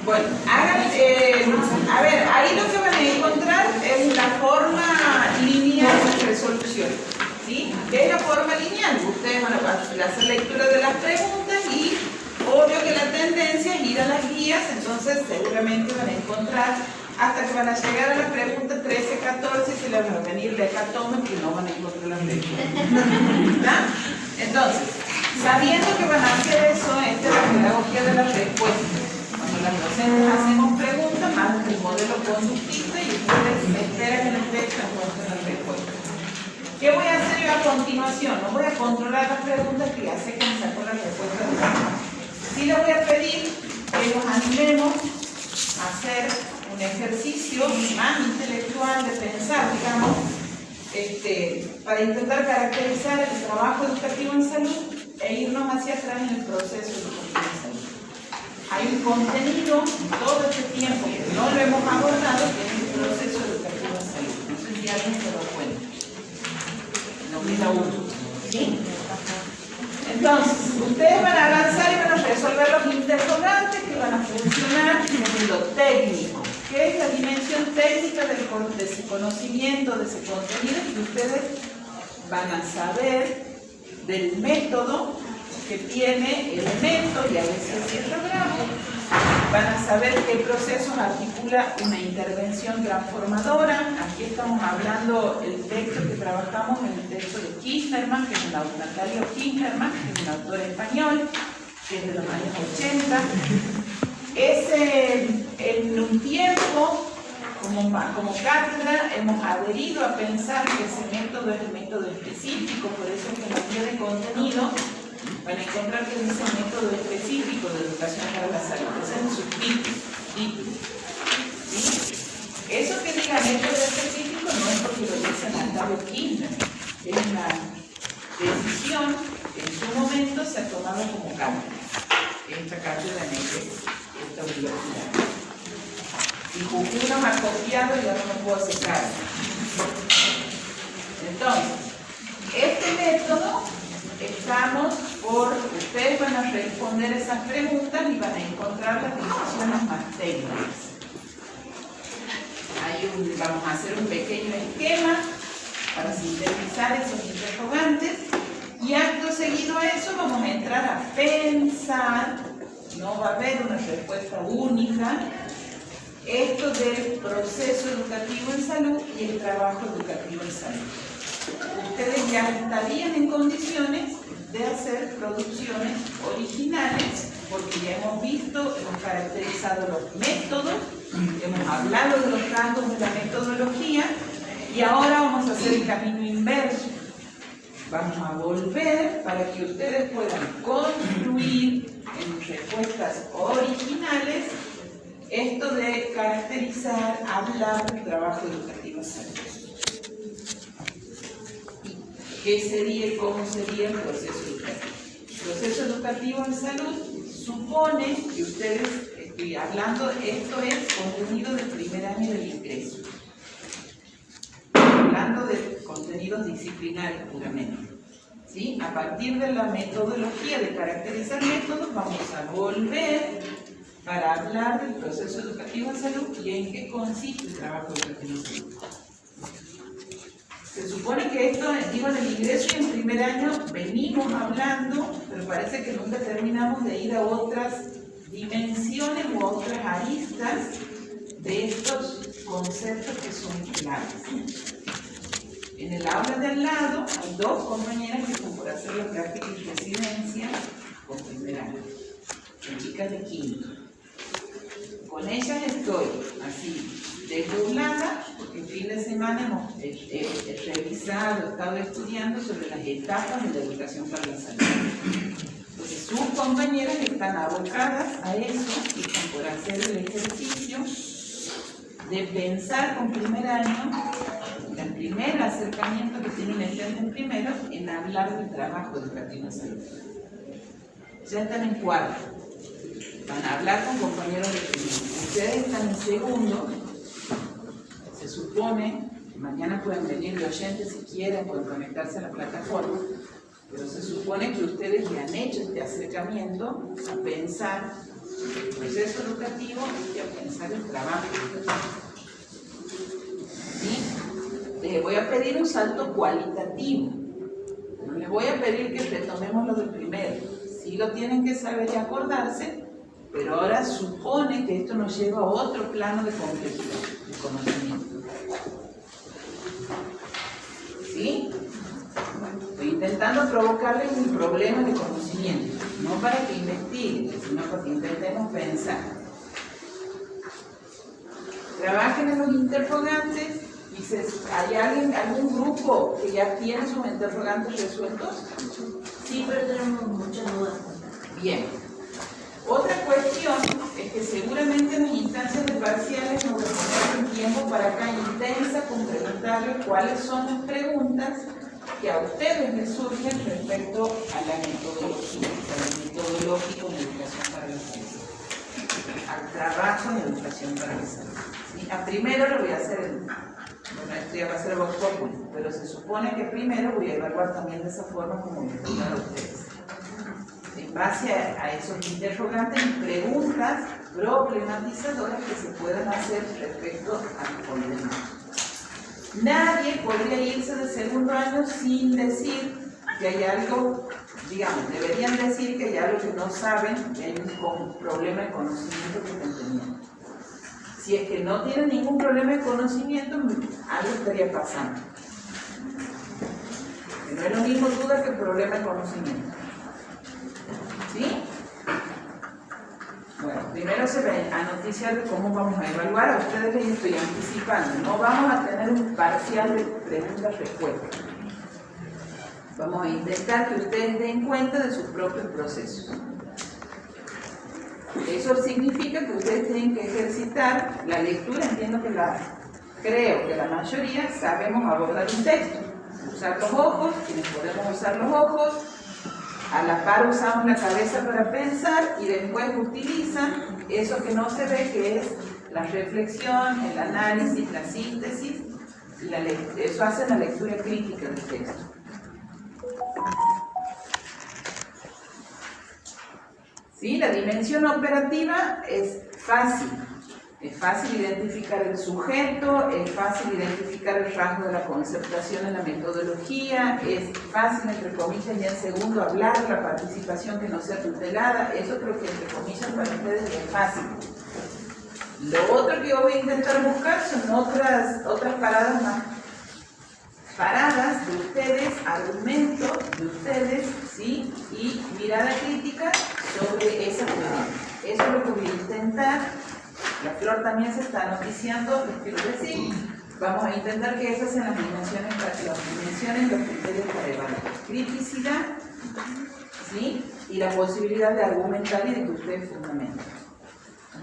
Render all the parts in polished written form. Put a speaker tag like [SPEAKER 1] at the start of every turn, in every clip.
[SPEAKER 1] Bueno, hagan, a ver, ahí lo que van a encontrar es la forma lineal de resolución. ¿Sí? ¿Qué es la forma lineal? Ustedes van a hacer lectura de las preguntas y obvio que la tendencia es ir a las guías, entonces seguramente van a encontrar hasta que van a llegar a la pregunta 13, 14 y se les va a venir de hecatombe que no van a encontrar la pregunta. Entonces, sabiendo que van a hacer eso, esta es la pedagogía de la respuesta. Cuando las docentes hacemos preguntas, más el modelo conductista y ustedes esperan que les encuentren la respuesta. ¿Qué voy a hacer yo a continuación? No voy a controlar las preguntas que ya sé que me sacó la respuesta de la pregunta. Sí les voy a pedir que nos animemos a hacer un ejercicio más intelectual de pensar, digamos, para intentar caracterizar el trabajo educativo en salud e irnos hacia atrás en el proceso educativo en salud. Hay un contenido todo este tiempo que no lo hemos abordado, que es el proceso educativo en salud. No sé si alguien se lo cuenta. No queda uno. ¿Sí? Entonces, ustedes van a avanzar y van a resolver los interrogantes que van a funcionar en lo técnico. ¿Qué es la dimensión técnica de ese conocimiento, de ese contenido? Y ustedes van a saber del método que tiene elementos y a veces ciertogramos. Van a saber qué procesos articula una intervención transformadora. Aquí estamos hablando el texto que trabajamos en el texto de Kinderman, que es Natalia Kinderman, que es un autor español, que es de los años 80. En un tiempo, como cátedra, hemos adherido a pensar que ese método es el método específico, por eso es que en la guía de contenido van a encontrar que es un método específico de educación para la salud. Ese es su título. ¿Sí? Eso que diga método específico no es porque lo dice Natalia Kinderman, es una decisión que en su momento se ha tomado como cátedra. Esta cátedra en esta universidad. Y uno me ha copiado y ahora no puedo aceptar. Entonces, este método ustedes van a responder esas preguntas y van a encontrar las decisiones más técnicas. Vamos a hacer un pequeño esquema para sintetizar esos interrogantes y acto seguido a eso vamos a entrar a pensar, no va a haber una respuesta única, esto del proceso educativo en salud y el trabajo educativo en salud. Ustedes ya estarían en condiciones de hacer producciones originales, porque ya hemos visto, hemos caracterizado los métodos, hemos hablado de los rasgos de la metodología, y ahora vamos a hacer el camino inverso. Vamos a volver para que ustedes puedan construir en respuestas originales esto de caracterizar, hablar del trabajo educativo en salud. ¿Qué sería y cómo sería el proceso educativo? El proceso educativo en salud supone que ustedes, estoy hablando, esto es contenido del primer año del ingreso. Hablando de contenidos disciplinarios puramente. ¿Sí? A partir de la metodología de caracterizar métodos, vamos a volver para hablar del proceso educativo en salud y en qué consiste el trabajo educativo en salud. Se supone que esto, digo, en el ingreso y en primer año venimos hablando, pero parece que nunca terminamos de ir a otras dimensiones u otras aristas de estos conceptos que son claves. En el aula de al lado hay dos compañeras que están por hacer la práctica y residencia con primer año, son chicas de quinto. Con ellas estoy así, desdoblada, porque el fin de semana hemos revisado, estado estudiando sobre las etapas de la educación para la salud. Entonces sus compañeras están abocadas a eso y están por hacer el ejercicio de pensar con primer año, el primer acercamiento que tiene un estudiante en primero, en hablar del trabajo educativo en salud. Ya están en cuarto. Van a hablar con compañeros de primero. Ustedes están en segundo. Se supone, mañana pueden venir de oyentes si quieren, pueden conectarse a la plataforma, pero se supone que ustedes ya han hecho este acercamiento a pensar el proceso educativo y a pensar el trabajo educativo. ¿Sí? Les voy a pedir un salto cualitativo. No les voy a pedir que retomemos lo del primero. Sí lo tienen que saber y acordarse, pero ahora supone que esto nos lleva a otro plano de complejidad, de conocimiento. ¿Sí? Estoy intentando provocarles un problema de conocimiento, no para que investiguen, sino para que intentemos pensar. Trabajen en los interrogantes y ¿hay algún grupo que ya tiene sus interrogantes resueltos?
[SPEAKER 2] Sí, pero tenemos muchas dudas.
[SPEAKER 1] Bien. Otra cuestión es que seguramente en las instancias de parciales nos voy a poner un tiempo para acá intensa con preguntarles cuáles son las preguntas que a ustedes les surgen respecto a la metodología, al metodológico en educación para la salud, al trabajo en educación para la salud. ¿Sí? Primero lo voy a hacer, esto ya va a ser vox populi, pero se supone que primero voy a evaluar también de esa forma como me explicaron ustedes. En base a esos interrogantes y preguntas problematizadoras que se puedan hacer respecto al problema. Nadie podría irse de segundo año sin decir que hay algo, digamos, deberían decir que hay algo que no saben, que hay un problema de conocimiento que no tenían. Si es que no tienen ningún problema de conocimiento, algo estaría pasando. Que no es lo mismo duda que problema de conocimiento. ¿Sí? Bueno, primero se ven a noticias de cómo vamos a evaluar. A ustedes les estoy anticipando. No vamos a tener un parcial de preguntas-respuestas. Vamos a intentar que ustedes den cuenta de sus propios procesos. Eso significa que ustedes tienen que ejercitar la lectura. Entiendo que creo que la mayoría sabemos abordar un texto. Usar los ojos, quienes podemos usar los ojos. A la par usamos la cabeza para pensar y después utilizan eso que no se ve, que es la reflexión, el análisis, la síntesis, eso hace la lectura crítica del texto. ¿Sí? La dimensión operativa es fácil. Es fácil identificar el sujeto, es fácil identificar el rasgo de la concertación en la metodología, es fácil, entre comillas, y en segundo hablar de la participación que no sea tutelada. Eso creo que, entre comillas, para ustedes es fácil. Lo otro que yo voy a intentar buscar son otras paradas más. Paradas de ustedes, argumentos de ustedes, ¿sí? Y mirada crítica sobre esa teoría. Eso es lo que voy a intentar. La Flor también se está noticiando, les quiero decir. Vamos a intentar que esas sean las dimensiones, los criterios para evaluar. Criticidad, ¿sí? Y la posibilidad de argumentar y de que ustedes fundamenten.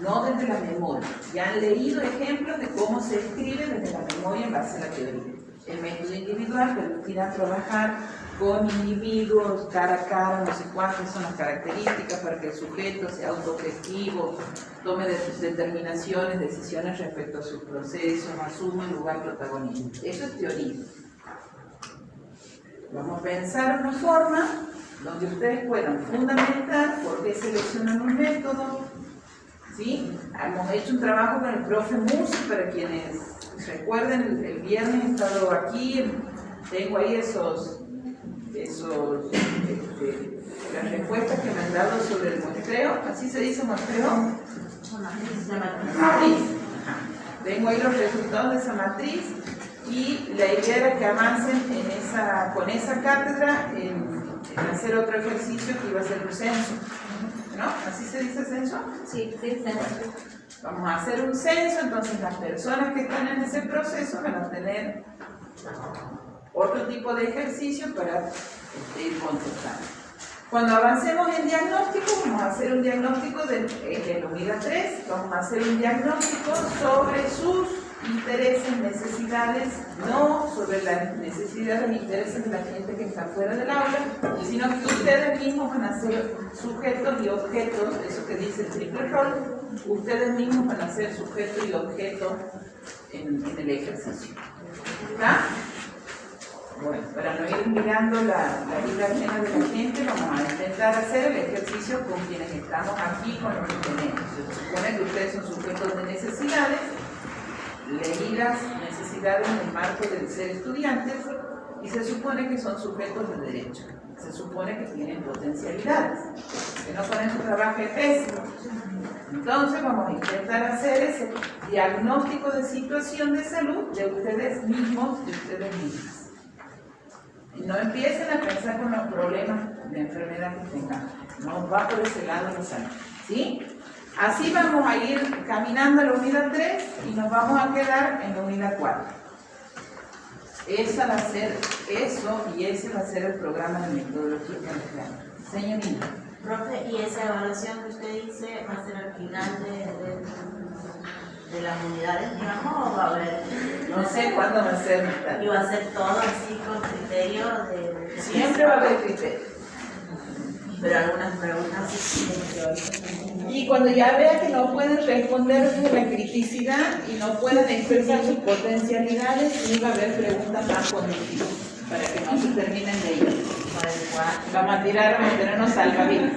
[SPEAKER 1] No desde la memoria. Ya han leído ejemplos de cómo se escribe desde la memoria en base a la teoría. El método individual permitirá trabajar con individuos, cara a cara, no sé cuántas son las características para que el sujeto sea autoobjetivo, tome determinaciones, decisiones respecto a sus procesos, asuma el lugar protagonista. Eso es teoría. Vamos a pensar una forma donde ustedes puedan fundamentar por qué seleccionan un método. ¿Sí? Hemos hecho un trabajo con el profe Musi, para quienes recuerden, el viernes he estado aquí, tengo ahí las respuestas que me han dado sobre el muestreo. ¿Así se dice muestreo? Matriz. Tengo ahí los resultados de esa matriz y la idea era que avancen con esa cátedra en hacer otro ejercicio que iba a ser un censo. ¿No? ¿Así se dice censo?
[SPEAKER 2] Sí, sí, censo.
[SPEAKER 1] Vamos a hacer un censo, entonces las personas que están en ese proceso van a tener otro tipo de ejercicio para ir contestando. Cuando avancemos en diagnóstico, vamos a hacer un diagnóstico en la unidad 3, vamos a hacer un diagnóstico sobre sus intereses, necesidades, no sobre las necesidades e intereses de la gente que está fuera del aula, sino que ustedes mismos van a ser sujetos y objetos, eso que dice el triple rol, ustedes mismos van a ser sujeto y objeto en el ejercicio. ¿Está? Bueno, para no ir mirando la vida ajena de la gente, vamos a intentar hacer el ejercicio con quienes estamos aquí, con los que tenemos. Se supone que ustedes son sujetos de necesidades, leí las necesidades en el marco del ser estudiantes, y se supone que son sujetos de derecho. Se supone que tienen potencialidades, que no con eso trabaja el pésimo. Entonces vamos a intentar hacer ese diagnóstico de situación de salud de ustedes mismos, de ustedes mismas. Y no empiecen a pensar con los problemas de enfermedad que tengan. No va por ese lado de salud. ¿Sí? Así vamos a ir caminando a la unidad 3 y nos vamos a quedar en la unidad 4. Esa va a ser eso y ese va a ser el programa de metodología que nos dan. Señorita.
[SPEAKER 2] Profe, ¿y esa evaluación que usted dice va a ser al final de las unidades, digamos, o va a haber?
[SPEAKER 1] No sé cuándo va a ser.
[SPEAKER 2] ¿Y va a ser todo así con criterio de
[SPEAKER 1] Siempre va a haber criterio.
[SPEAKER 2] Pero algunas preguntas sí tienen.
[SPEAKER 1] Y cuando ya vea que no pueden responder desde la criticidad y no pueden expresar sus potencialidades, sí va a haber preguntas más cognitivas para que no se terminen de ir. Vamos a tenernos salvavidas.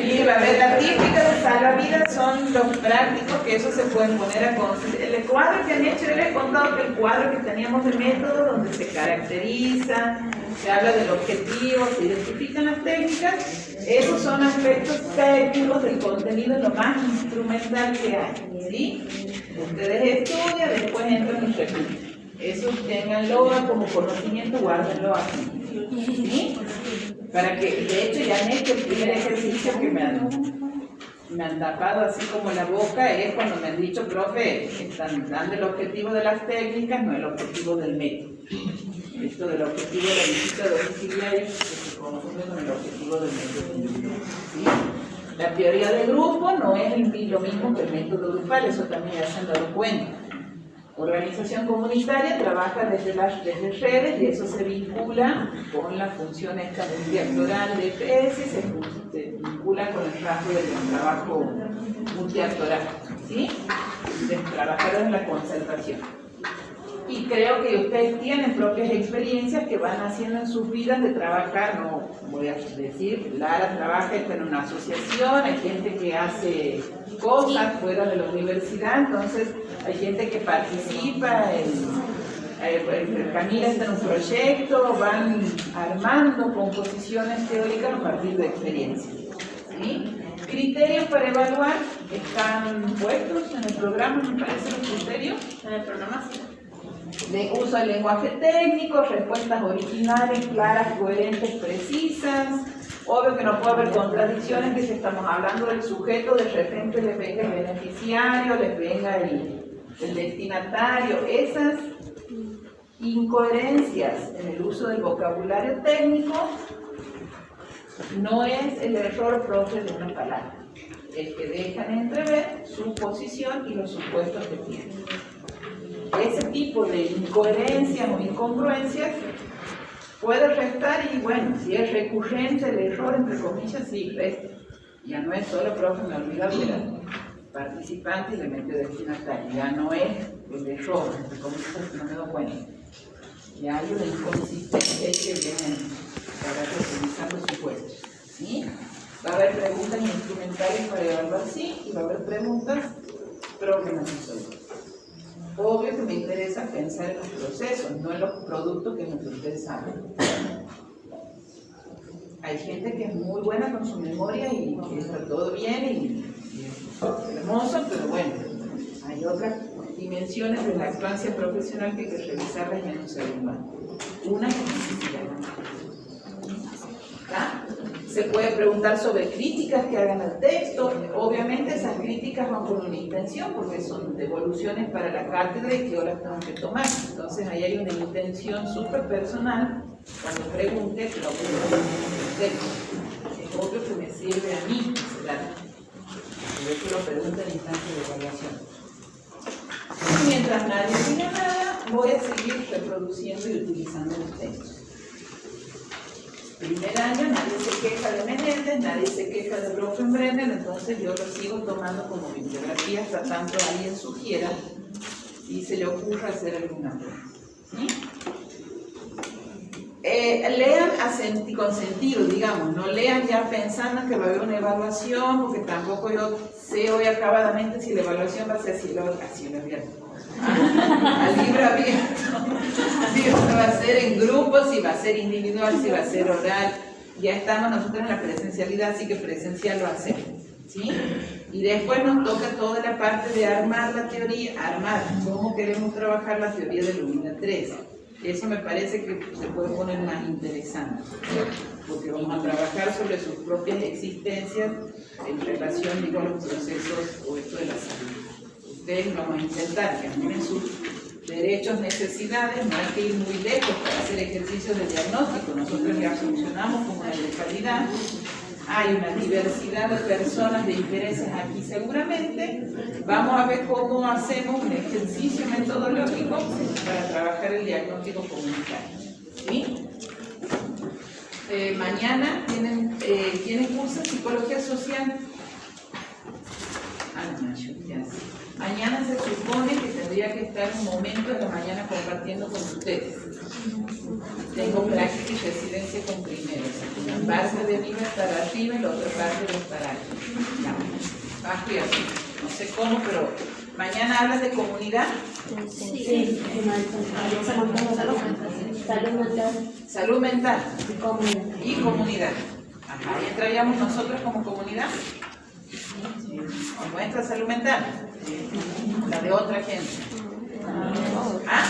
[SPEAKER 1] Y va a haber la típica de salvavidas, son los prácticos que eso se pueden poner a considerar. El cuadro que han hecho, yo les he contado que el cuadro que teníamos de método, donde se caracteriza, se habla del objetivo, se identifican las técnicas, esos son aspectos técnicos del contenido, lo más instrumental que hay. ¿Sí? Ustedes estudian, después entran y repiten. Eso ténganlo como conocimiento, guárdenlo aquí. ¿Sí? Para que, de hecho, ya han hecho el primer ejercicio que me han tapado así como la boca, es cuando me han dicho, profe, están dando el objetivo de las técnicas, no el objetivo del método. Esto del objetivo de la visita domiciliaria que se confunde con el objetivo del método. ¿Sí? La teoría de grupo no es lo mismo que el método grupal, eso también ya se han dado cuenta. Organización comunitaria trabaja desde redes y eso se vincula con la función esta multiactoral de EPS, se vincula con el rasgo del trabajo multiactoral, ¿sí? De trabajar en la conservación. Y creo que ustedes tienen propias experiencias que van haciendo en sus vidas de trabajar, no voy a decir, Lara trabaja en una asociación, hay gente que hace cosas fuera de la universidad, entonces hay gente que participa, Camila está en un proyecto, van armando composiciones teóricas a partir de experiencias. ¿Sí? Criterios para evaluar están puestos en el programa, me parece los criterios.
[SPEAKER 2] En el programa sí.
[SPEAKER 1] De uso del lenguaje técnico, respuestas originales, claras, coherentes, precisas. Obvio que no puede haber contradicciones, que si estamos hablando del sujeto, de repente les venga el beneficiario, les venga el destinatario. Esas incoherencias en el uso del vocabulario técnico no es el error propio de una palabra, es que dejan entrever su posición y los supuestos que tienen. Ese tipo de incoherencias o incongruencias puede restar y bueno, si es recurrente el error, entre comillas, sí, resta. Ya no es solo, profe, me olvidó que era participante y le metió destinatario. Ya no es el error, entre comillas, que no me doy cuenta. Ya hay una inconsistencia que vienen para utilizando supuestos. ¿Sí? Va a haber preguntas instrumentales para evaluar, sí, y va a haber preguntas problematizadores. Obvio que me interesa pensar en los procesos, no en los productos que ustedes saben. Hay gente que es muy buena con su memoria y que está todo bien y es hermoso, pero bueno, hay otras dimensiones de la actuancia profesional que hay que revisarlas en un ser humano. Una es necesidad. Se puede preguntar sobre críticas que hagan al texto. Obviamente esas críticas van con una intención porque son devoluciones para la cátedra y que ahora tengo que tomar. Entonces ahí hay una intención súper personal cuando pregunte lo que es obvio que me sirve a mí ese dato. Por eso lo pregunto en instancia de evaluación. Y mientras nadie diga nada, voy a seguir reproduciendo y utilizando los textos. Primer año nadie se queja de Menéndez, nadie se queja de Bronfenbrenner, entonces yo lo sigo tomando como bibliografía hasta tanto alguien sugiera y se le ocurra hacer alguna prueba. ¿Sí? lean con sentido, digamos, no lean ya pensando que va a haber una evaluación, porque tampoco yo sé hoy acabadamente si la evaluación va a ser a cielo abierto, al libro abierto, si va a ser en grupo, si va a ser individual, si va a ser oral. Ya estamos nosotros en la presencialidad, así que presencial lo hacemos, ¿sí? Y después nos toca toda la parte de armar la teoría, cómo queremos trabajar la teoría de Lumina 3. Eso me parece que se puede poner más interesante, porque vamos a trabajar sobre sus propias existencias en relación, digo, a los procesos o esto de la salud. Ustedes vamos a intentar que miren sus derechos, necesidades, no hay que ir muy lejos para hacer ejercicios de diagnóstico. Nosotros ya funcionamos como una localidad. Hay una diversidad de personas de intereses aquí seguramente. Vamos a ver cómo hacemos un ejercicio metodológico para trabajar el diagnóstico comunitario. ¿Sí? Mañana ¿quiénes cursan psicología social? Mañana se supone que tendría que estar un momento en la mañana compartiendo con ustedes. Tengo práctica y residencia con primero. Una parte de mí va a estar arriba y la otra parte va a estar aquí. Bajo y así. No sé cómo, pero mañana hablas de comunidad.
[SPEAKER 2] Sí. Salud mental.
[SPEAKER 1] Salud mental. Y comunidad. Ajá. ¿Y entraríamos nosotros como comunidad? ¿O nuestra salud mental? La de otra gente. ¿Ah?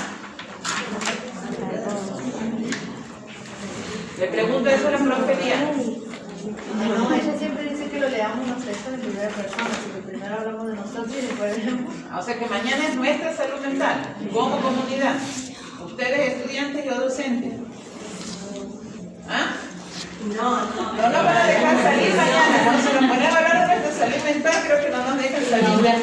[SPEAKER 1] Le pregunto eso a la profería.
[SPEAKER 3] No, ella siempre dice que lo leamos los textos en primera persona, así que primero hablamos de nosotros y después leemos.
[SPEAKER 1] O sea que mañana es nuestra salud mental, como comunidad. Ustedes estudiantes y yo docentes. ¿Ah?
[SPEAKER 2] No
[SPEAKER 1] nos van a dejar salir mañana, ¿no? Si nos ponemos a hablar de nuestra salud mental, creo que no nos dejan salir.
[SPEAKER 2] No era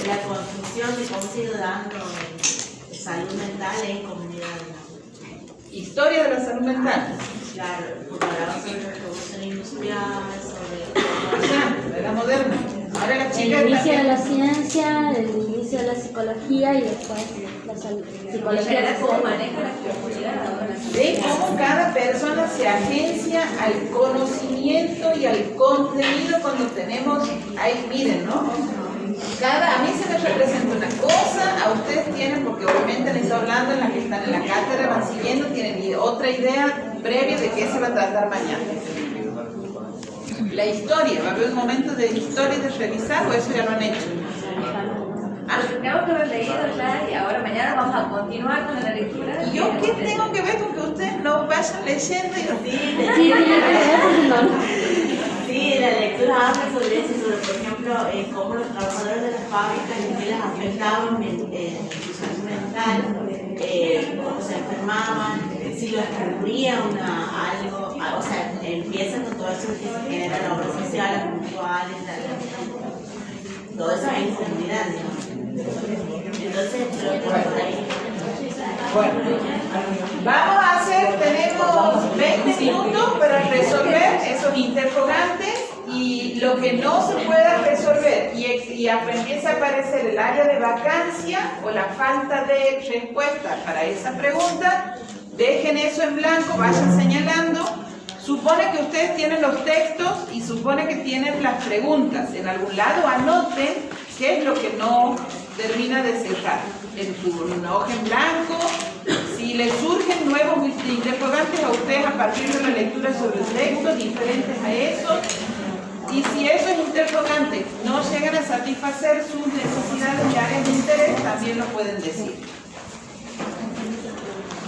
[SPEAKER 2] la confusión de cómo se ha ido dando salud mental en comunidades.
[SPEAKER 1] Historia de la salud mental.
[SPEAKER 2] Claro, porque hablaba sobre la revolución industrial, sobre
[SPEAKER 1] De la moderna. Ahora la
[SPEAKER 4] El
[SPEAKER 1] chica
[SPEAKER 4] inicio de la ciencia, el inicio de la psicología y después la psicología social.
[SPEAKER 1] de cómo cada persona se agencia al conocimiento y al contenido cuando tenemos, ahí miren, ¿no? A mí se me representa una cosa, a ustedes tienen, porque obviamente les estoy hablando en la que están en la cátedra, van siguiendo, tienen otra idea previa de qué se va a tratar mañana. La historia, va a haber un momento de historia y de revisar, o eso ya lo han hecho.
[SPEAKER 5] Tengo que haber leído ya y ahora mañana vamos a continuar con la lectura.
[SPEAKER 1] ¿Y yo qué tengo que ver con que ustedes no vayan leyendo?
[SPEAKER 2] Sí, la lectura habla sobre eso, sobre, por ejemplo, cómo los trabajadores de las fábricas en qué les afectaba su salud mental, cómo se enfermaban, si les ocurría algo, o sea, empiezan con todo eso que se genera la obra social, las puntuales, todo eso en comunidad, ¿no? Entonces, creo que por ahí.
[SPEAKER 1] Bueno, vamos a hacer, tenemos 20 minutos para resolver esos interrogantes y lo que no se pueda resolver y empieza a aparecer el área de vacancia o la falta de respuesta para esa pregunta, dejen eso en blanco, vayan señalando. Supone que ustedes tienen los textos y supone que tienen las preguntas. En algún lado anoten qué es lo que no termina de cerrar. En una hoja en blanco, si les surgen nuevos interrogantes a ustedes a partir de la lectura sobre el texto, diferentes a eso, y si esos interrogantes no llegan a satisfacer sus necesidades y áreas de interés, también lo pueden decir.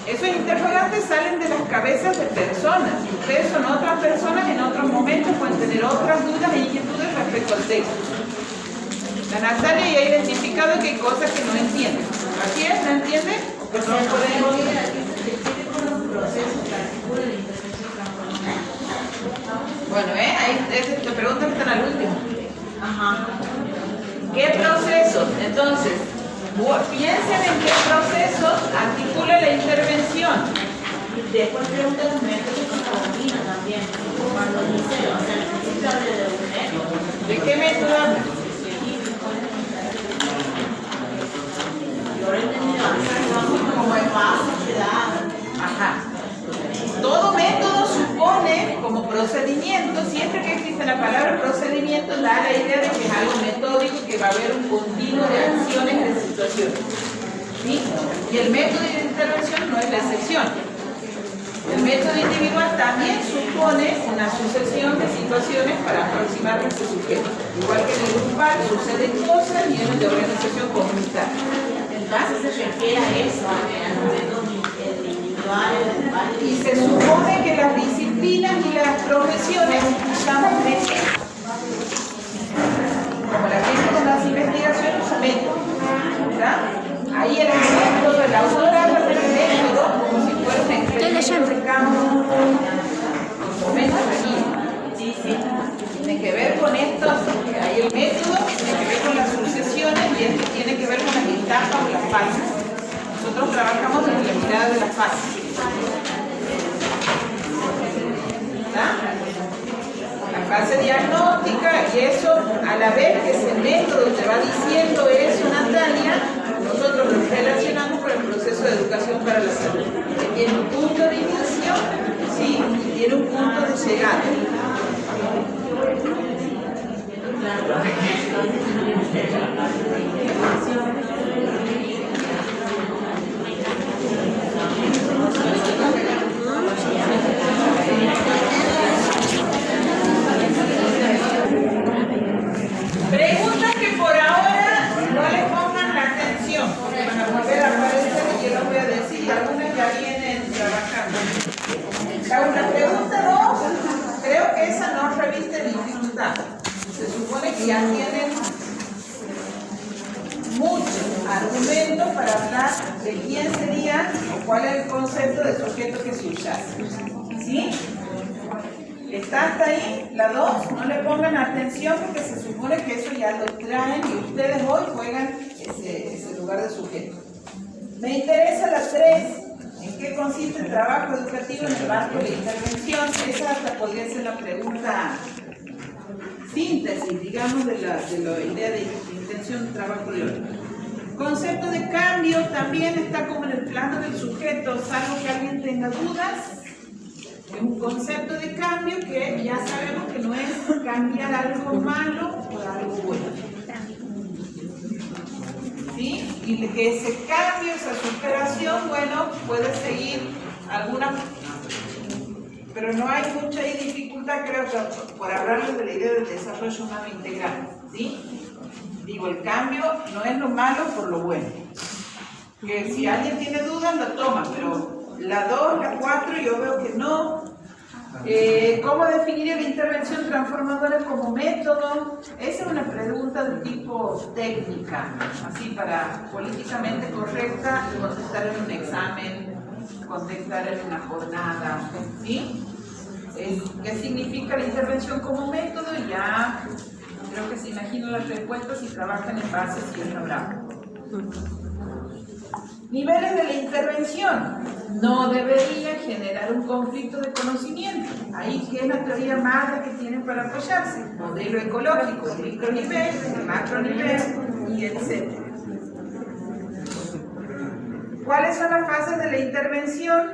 [SPEAKER 1] Esos interrogantes salen de las cabezas de personas. Ustedes son otras personas, en otros momentos pueden tener otras dudas e inquietudes respecto al texto. La Natalia ya ha identificado que hay cosas que no entienden. ¿Así es? ¿No entienden? ¿O que no podemos ir? Bueno, ahí te preguntan que están al último.
[SPEAKER 2] Ajá.
[SPEAKER 1] ¿Qué procesos? Entonces, piensen en qué procesos articula la intervención.
[SPEAKER 2] Después preguntan los métodos de contradomina también. Cuando dice, o sea, el principio habla de un método.
[SPEAKER 1] ¿De qué método habla?
[SPEAKER 2] Yo lo he entendido antes, como el paso que da
[SPEAKER 1] procedimiento, siempre que existe la palabra procedimiento, da la idea de que es algo metódico, que va a haber un continuo de acciones de situaciones. ¿Sí? Y el método de intervención no es la excepción. El método individual también supone una sucesión de situaciones para aproximar a este sujeto. Igual que en el grupal suceden cosas y en el de organización comunitaria.
[SPEAKER 2] Entonces se refiere a eso, al método individual, grupal.
[SPEAKER 1] Y se supone que las disciplinas y las profesiones usamos métodos. Como la gente con las investigaciones usa métodos. ¿Verdad? Ahí el método, el autor habla del método como si fuera un experimento de campo.
[SPEAKER 2] Sí, sí.
[SPEAKER 1] Tiene que ver con estos, ahí el método tiene que ver con las sucesiones y este tiene que ver con las etapas o las fases. Nosotros trabajamos desde la mirada de las fases. ¿Verdad? La fase diagnóstica y eso, a la vez que ese método te va diciendo eso, Natalia, nosotros lo relacionamos con el proceso de educación para la salud, que tiene un punto de inicio, ¿sí? Y tiene un punto de llegada. Preguntas que por ahora no le pongan la atención, porque van a volver a aparecer y yo los voy a decir, y algunas ya vienen trabajando. La pregunta 2, creo que esa no reviste dificultad. Se supone que ya tienen muchos argumentos para hablar de quién sería o cuál es el concepto de sujeto que se usase. ¿Sí? ¿Está hasta ahí? La 2, no le pongan atención porque se supone que eso ya lo traen y ustedes hoy juegan ese lugar de sujeto. Me interesa la 3, ¿en qué consiste el trabajo educativo en el marco de la intervención? Esa hasta podría ser la pregunta síntesis, digamos, de la idea de intención de trabajo teórico. Concepto de cambio también está como en el plano del sujeto, salvo que alguien tenga dudas. Es un concepto de cambio que ya sabemos que no es cambiar algo malo por algo bueno. ¿Sí? Y que ese cambio, esa superación, bueno, puede seguir alguna, pero no hay mucha dificultad, creo que por hablarles de la idea del desarrollo humano integral. ¿Sí? Digo, el cambio no es lo malo por lo bueno. Que si alguien tiene dudas, lo toma, pero la 2, la 4, yo veo que no. ¿Cómo definir la intervención transformadora como método? Esa es una pregunta de tipo técnica, así para políticamente correcta, contestar en un examen, contestar en una jornada, ¿sí? ¿Qué significa la intervención como método? Ya creo que se imaginan las respuestas y trabajan en base si es hablado. Niveles de la intervención. No debería generar un conflicto de conocimiento. Ahí que es la teoría madre que tienen para apoyarse. Modelo ecológico, el micronivel, el macronivel y etc. ¿Cuáles son las fases de la intervención?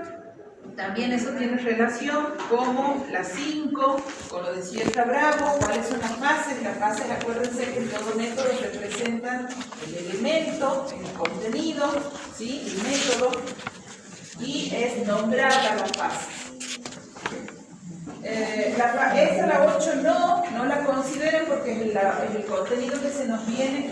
[SPEAKER 1] También eso tiene relación como las 5, con lo decía el Bravo. ¿Cuáles son las fases? Las fases, acuérdense que en todo método representan el elemento, el contenido, ¿sí? El método, y es nombrar las fases. Esa, la 8, no la consideren porque es el contenido que se nos viene.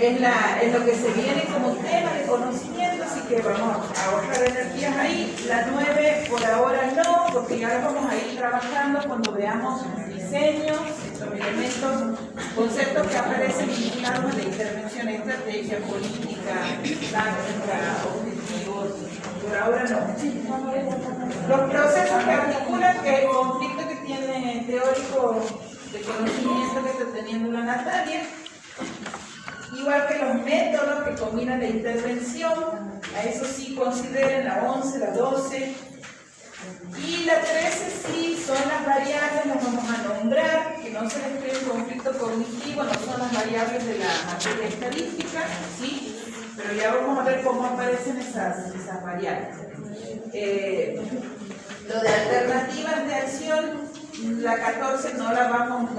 [SPEAKER 1] Es lo que se viene como tema de conocimiento, así que vamos a ahorrar energías ahí. La 9 por ahora no, porque ya lo vamos a ir trabajando cuando veamos diseños, estos elementos, conceptos que aparecen vinculados a la intervención, estrategia, política, táctica, objetivos. Por ahora no. Los procesos que articulan, que el conflicto que tiene teórico de conocimiento que está teniendo la Natalia. Igual que los métodos que combinan la intervención, a eso sí consideren la 11, la 12 y la 13 sí son las variables, las vamos a nombrar, que no se les cree un conflicto cognitivo, no son las variables de la materia estadística, ¿sí? Pero ya vamos a ver cómo aparecen esas variables. Lo de alternativas de acción, la 14 no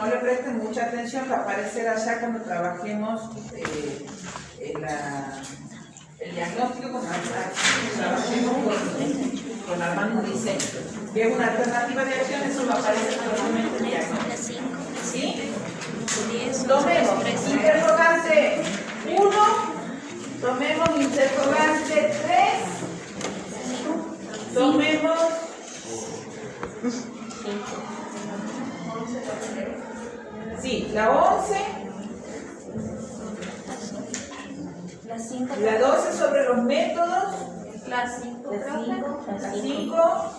[SPEAKER 1] le presten mucha atención, va a aparecer allá cuando trabajemos el diagnóstico trabajemos con armando un diseño. Que es una alternativa de acción, eso va a aparecer normalmente en el diagnóstico. ¿Sí? Tomemos interrogante 1, tomemos interrogante 3, tomemos sí, la 11, la 12 sobre los métodos,
[SPEAKER 5] La 5,
[SPEAKER 1] la 5.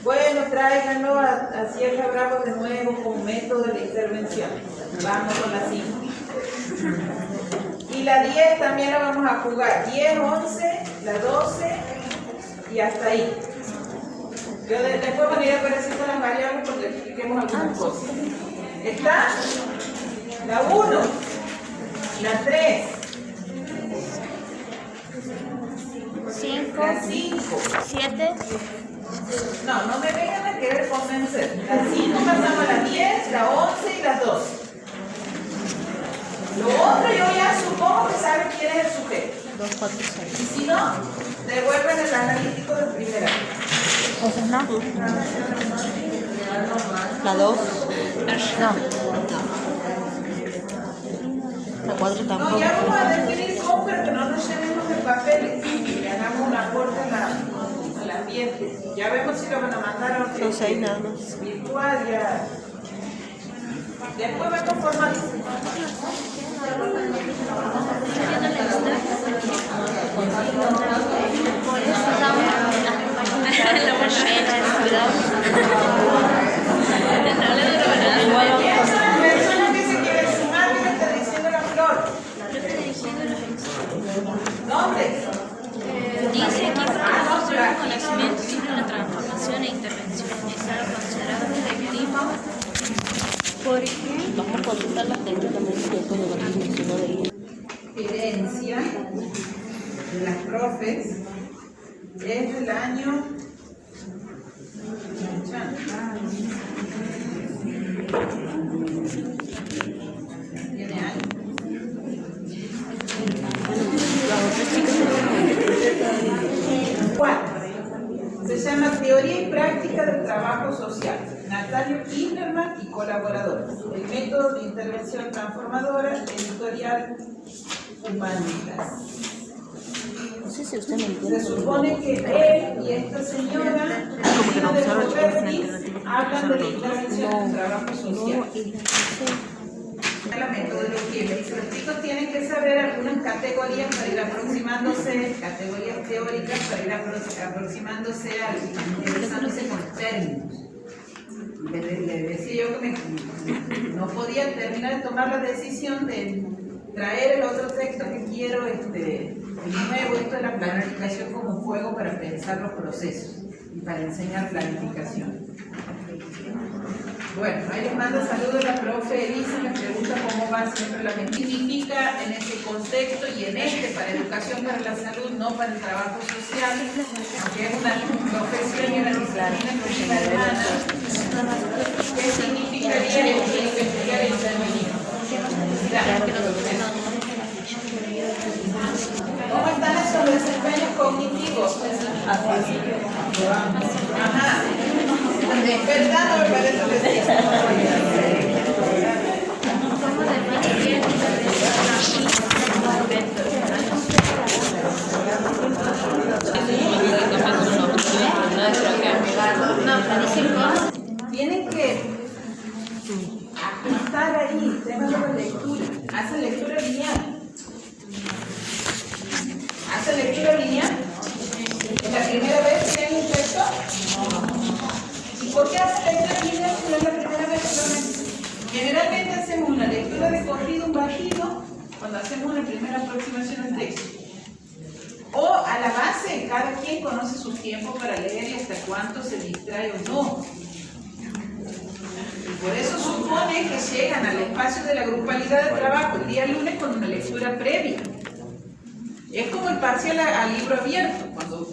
[SPEAKER 1] Bueno, tráiganlo a Sierra Bravo de nuevo como método de intervención. Vamos con la 5. Y la 10 también la vamos a jugar. 10, 11, la 12 y hasta ahí. Yo después van a ir apareciendo las variables porque expliquemos algunas cosas. ¿Está? La 1, la 3,
[SPEAKER 4] 5,
[SPEAKER 1] la 5.
[SPEAKER 4] 7,
[SPEAKER 1] No me vengan a querer convencer. La 5 pasamos a la 10, la 11 y la 12. Lo otro yo ya supongo que saben quién es el sujeto.
[SPEAKER 4] 2, 4, 6.
[SPEAKER 1] Y si no, devuelven el analítico de primera.
[SPEAKER 4] Entonces no. La 2. No. La 4
[SPEAKER 1] No,
[SPEAKER 4] tampoco.
[SPEAKER 1] ya vamos a definir cómo, pero que no nos llenemos de papeles y hagamos un aporte al ambiente. Ya vemos si lo van a mandar a
[SPEAKER 4] Son 6 nada más.
[SPEAKER 1] virtual, ya. Después vemos formato.
[SPEAKER 4] Por eso estamos
[SPEAKER 1] ¿Quién son las personas que se quieren sumar? ¿Qué está diciendo la Flor? ¿Nombres?
[SPEAKER 6] Dice que construir un conocimiento sobre la transformación e intervención es algo considerado requerido.
[SPEAKER 4] Vamos a consultarlas técnicamente después de la definición de ella.
[SPEAKER 1] Herencia de las profes es del año. ¿Tiene año? Se llama Teoría y Práctica del Trabajo Social. Natalio Kinderman y colaboradores. El método de intervención transformadora, editorial Humanitas.
[SPEAKER 4] No sé si usted me entiende.
[SPEAKER 1] Se supone que él y esta señora, Cristina de Robertis, hablan de la intervención del trabajo social. La metodología, los chicos tienen que saber algunas categorías para ir aproximándose, categorías teóricas para ir aproximándose interesándose con los términos. Le decía yo que no podía terminar de tomar la decisión de traer el otro texto que quiero, el nuevo, esto de la planificación como juego para pensar los procesos y para enseñar planificación. Bueno, ahí les manda saludos la profe Elisa, me pregunta cómo va siempre la significa en ese contexto y en para educación para la salud, no para el trabajo social, que es una profesión y una disciplina humana. ¿Qué significaría investigar el feminismo? ¿Cómo están esos desempeños cognitivos? Ajá. Despertando me parece que sí. Tienen que ajustar ahí, temas de lectura. Hacen lectura lineal. ¿Hacen lectura lineal? ¿Es la primera vez que leen un texto? ¿Y por qué hacen lectura lineal si no es la primera vez? Generalmente hacemos una lectura de corrido, un barrido, cuando hacemos una primera aproximación al texto. O a la base, cada quien conoce su tiempo para leer y hasta cuánto se distrae o no. Y por eso supone que llegan al espacio de la grupalidad de trabajo el día lunes con una lectura previa. Es como el parcial al libro abierto. Cuando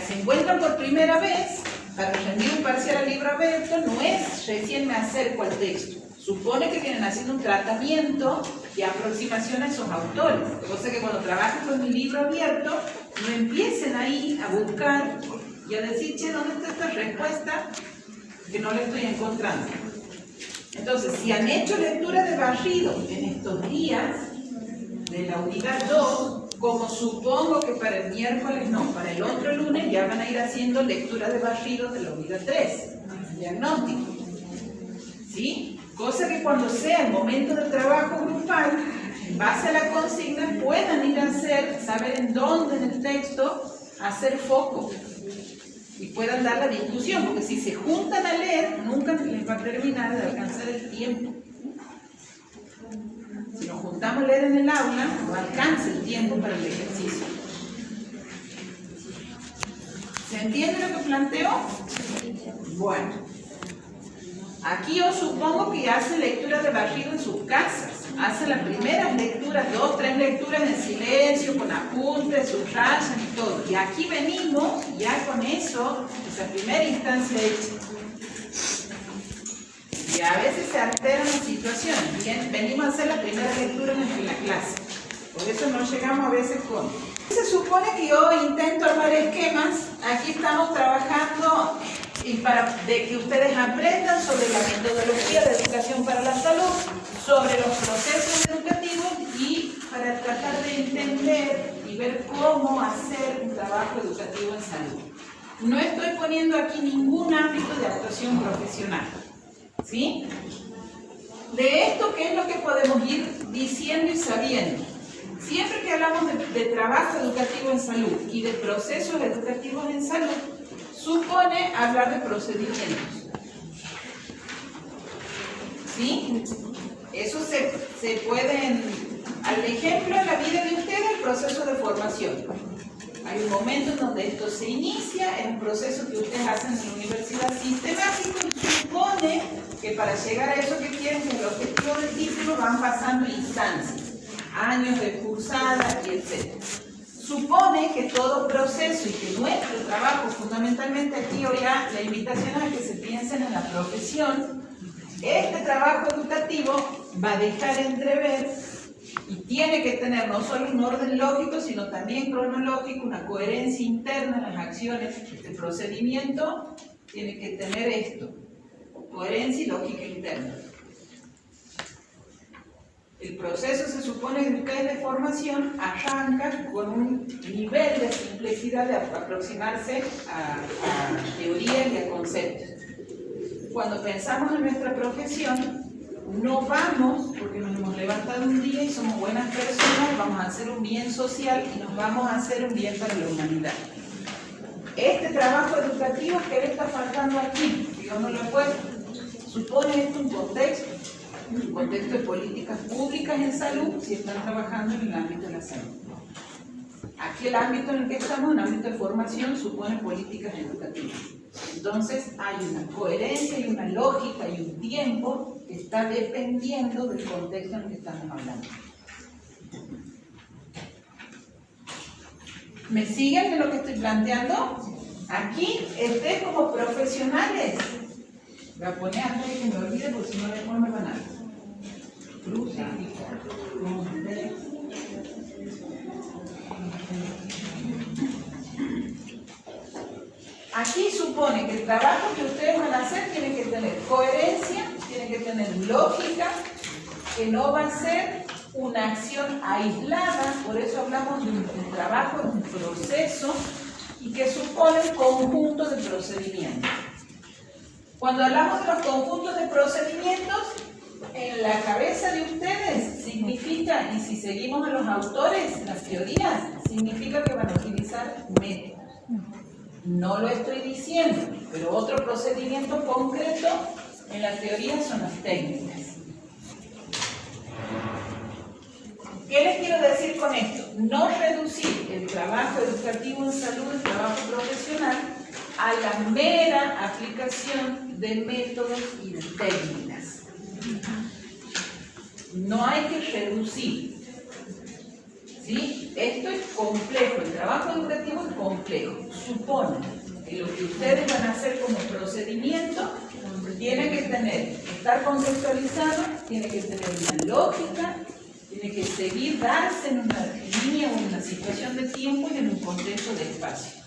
[SPEAKER 1] se encuentran por primera vez, para rendir un parcial a libro abierto no es recién me acerco al texto. Supone que vienen haciendo un tratamiento y aproximación a esos autores. O sea que cuando trabajen con el libro abierto, no empiecen ahí a buscar y a decir, che, ¿dónde está esta respuesta que no le estoy encontrando? Entonces, si han hecho lectura de barrido en estos días de la unidad 2, como supongo que para el miércoles no, para el otro lunes ya van a ir haciendo lectura de barrido de la unidad 3, diagnóstico. ¿Sí? Cosa que cuando sea el momento del trabajo grupal, en base a la consigna, puedan ir a hacer, saber en dónde en el texto, hacer foco. Y puedan dar la discusión, porque si se juntan a leer, nunca les va a terminar de alcanzar el tiempo. Si nos juntamos a leer en el aula, no alcanza el tiempo para el ejercicio. ¿Se entiende lo que planteo? Bueno, aquí yo supongo que hacen lectura de barrido en sus casas. Hacen las primeras lecturas, 2, 3 lecturas en silencio, con apuntes, subrayan y todo. Y aquí venimos ya con eso, esa primera instancia hecha. Y a veces se alteran las situaciones. Bien, venimos a hacer la primera lectura en la clase. Por eso no llegamos a veces con... Se supone que yo intento armar esquemas. Aquí estamos trabajando y para que ustedes aprendan sobre la metodología de educación para la salud, sobre los procesos educativos y para tratar de entender y ver cómo hacer un trabajo educativo en salud. No estoy poniendo aquí ningún ámbito de actuación profesional. ¿Sí? De esto, ¿qué es lo que podemos ir diciendo y sabiendo? Siempre que hablamos de trabajo educativo en salud y de procesos educativos en salud, supone hablar de procedimientos. ¿Sí? Eso se pueden... Al ejemplo en la vida de ustedes, el proceso de formación. Hay un momento en donde esto se inicia, es un proceso que ustedes hacen en la universidad sistemático y supone que para llegar a eso que quieren, que es el objetivo del título, van pasando instancias, años de cursada y etc. Supone que todo proceso y que nuestro trabajo, fundamentalmente aquí hoy la invitación es a que se piensen en la profesión, este trabajo educativo va a dejar entrever y tiene que tener no solo un orden lógico, sino también cronológico, una coherencia interna en las acciones. El procedimiento tiene que tener esto, coherencia y lógica interna. El proceso se supone que ustedes de formación arrancan con un nivel de simplicidad de aproximarse a teorías y a conceptos. Cuando pensamos en nuestra profesión, no vamos, porque nos hemos levantado un día y somos buenas personas, vamos a hacer un bien social y nos vamos a hacer un bien para la humanidad. Este trabajo educativo, ¿qué le está faltando aquí? Yo no lo he puesto. Supone esto un contexto de políticas públicas en salud, si están trabajando en el ámbito de la salud. Aquí el ámbito en el que estamos, el ámbito de formación, supone políticas educativas. Entonces hay una coherencia y una lógica y un tiempo que está dependiendo del contexto en el que estamos hablando. ¿Me siguen de lo que estoy planteando? Aquí, ustedes como profesionales, voy a poner antes de que me olvide porque si no después me van a crucificar. Aquí supone que el trabajo que ustedes van a hacer tiene que tener coherencia, tiene que tener lógica, que no va a ser una acción aislada, por eso hablamos de un trabajo, de un proceso, y que supone un conjunto de procedimientos. Cuando hablamos de los conjuntos de procedimientos, en la cabeza de ustedes significa, y si seguimos a los autores, las teorías, significa que van a utilizar métodos. No lo estoy diciendo, pero otro procedimiento concreto en la teoría son las técnicas. ¿Qué les quiero decir con esto? No reducir el trabajo educativo en salud, el trabajo profesional, a la mera aplicación de métodos y de técnicas. No hay que reducir. ¿Sí? Esto es complejo, el trabajo educativo es complejo. Supone y lo que ustedes van a hacer como procedimiento tiene que estar contextualizado, tiene que tener una lógica, tiene que seguir, darse en una línea o en una situación de tiempo y en un contexto de espacio.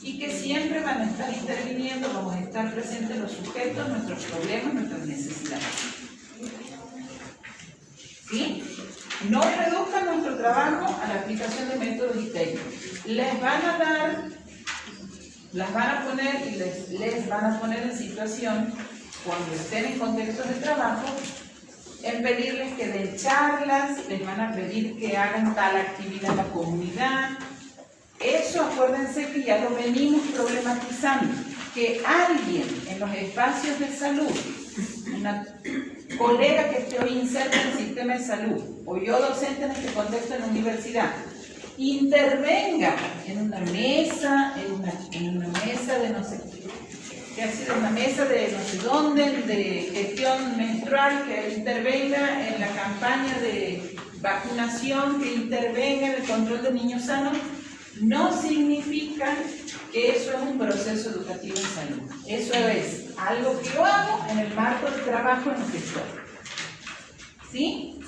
[SPEAKER 1] Y que siempre van a estar interviniendo, vamos a estar presentes los sujetos, nuestros problemas, nuestras necesidades. ¿Sí? No reduzcan nuestro trabajo a la aplicación de métodos y técnicas. Les van a dar, las van a poner y les van a poner en situación, cuando estén en contextos de trabajo, en pedirles que den charlas, les van a pedir que hagan tal actividad en la comunidad. Eso, acuérdense que ya lo venimos problematizando, que alguien en los espacios de salud, una colega que esté hoy inserta en el sistema de salud, o yo docente en este contexto en la universidad, intervenga en una mesa, en una mesa de no sé qué, que ha sido una mesa de no sé dónde, de gestión menstrual, que intervenga en la campaña de vacunación, que intervenga en el control de niños sanos, no significa que eso es un proceso educativo en salud. Eso es algo que yo hago en el marco del trabajo en el que estoy. ¿Sí?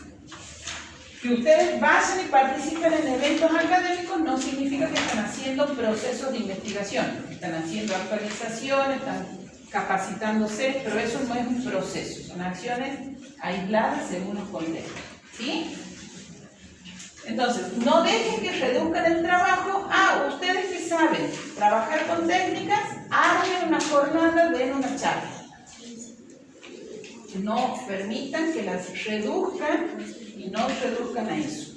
[SPEAKER 1] Que ustedes vayan y participen en eventos académicos no significa que están haciendo procesos de investigación, están haciendo actualizaciones, están capacitándose, pero eso no es un proceso, son acciones aisladas según los contextos. ¿Sí? Entonces, no dejen que reduzcan el trabajo. Ustedes que saben trabajar con técnicas, armen una jornada, den una charla. No permitan que las reduzcan y no reduzcan a eso.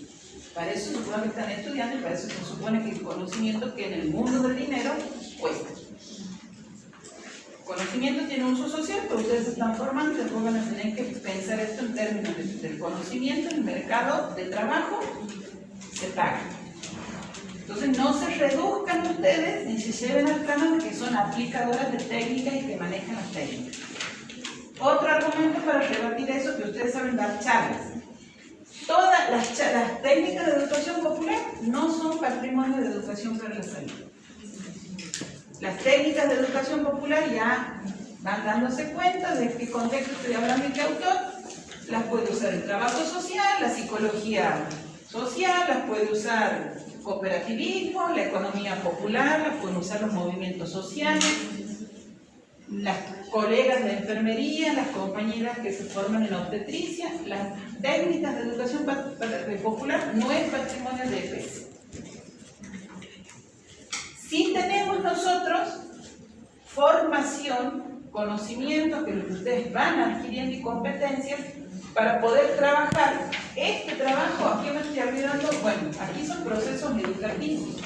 [SPEAKER 1] Para eso se supone que están estudiando y para eso se supone que el conocimiento que en el mundo del dinero cuesta. El conocimiento tiene un uso social, pero ustedes se están formando y después van a tener que pensar esto en términos del conocimiento, el mercado de trabajo se paga. Entonces no se reduzcan ustedes ni se lleven al plano de que son aplicadoras de técnicas y que manejan las técnicas. Otro argumento para rebatir eso, que ustedes saben dar charlas. Todas las técnicas de educación popular no son patrimonio de educación para la salud. Las técnicas de educación popular ya van dándose cuenta de qué contexto estoy hablando y qué autor. Las puede usar el trabajo social, la psicología social, las puede usar cooperativismo, la economía popular, las pueden usar los movimientos sociales, las colegas de enfermería, las compañeras que se forman en obstetricia. Las técnicas de educación popular no es patrimonio de EPS. Sí tenemos nosotros formación, conocimientos que ustedes van adquiriendo y competencias para poder trabajar. Este trabajo, aquí me estoy olvidando, bueno, aquí son procesos educativos.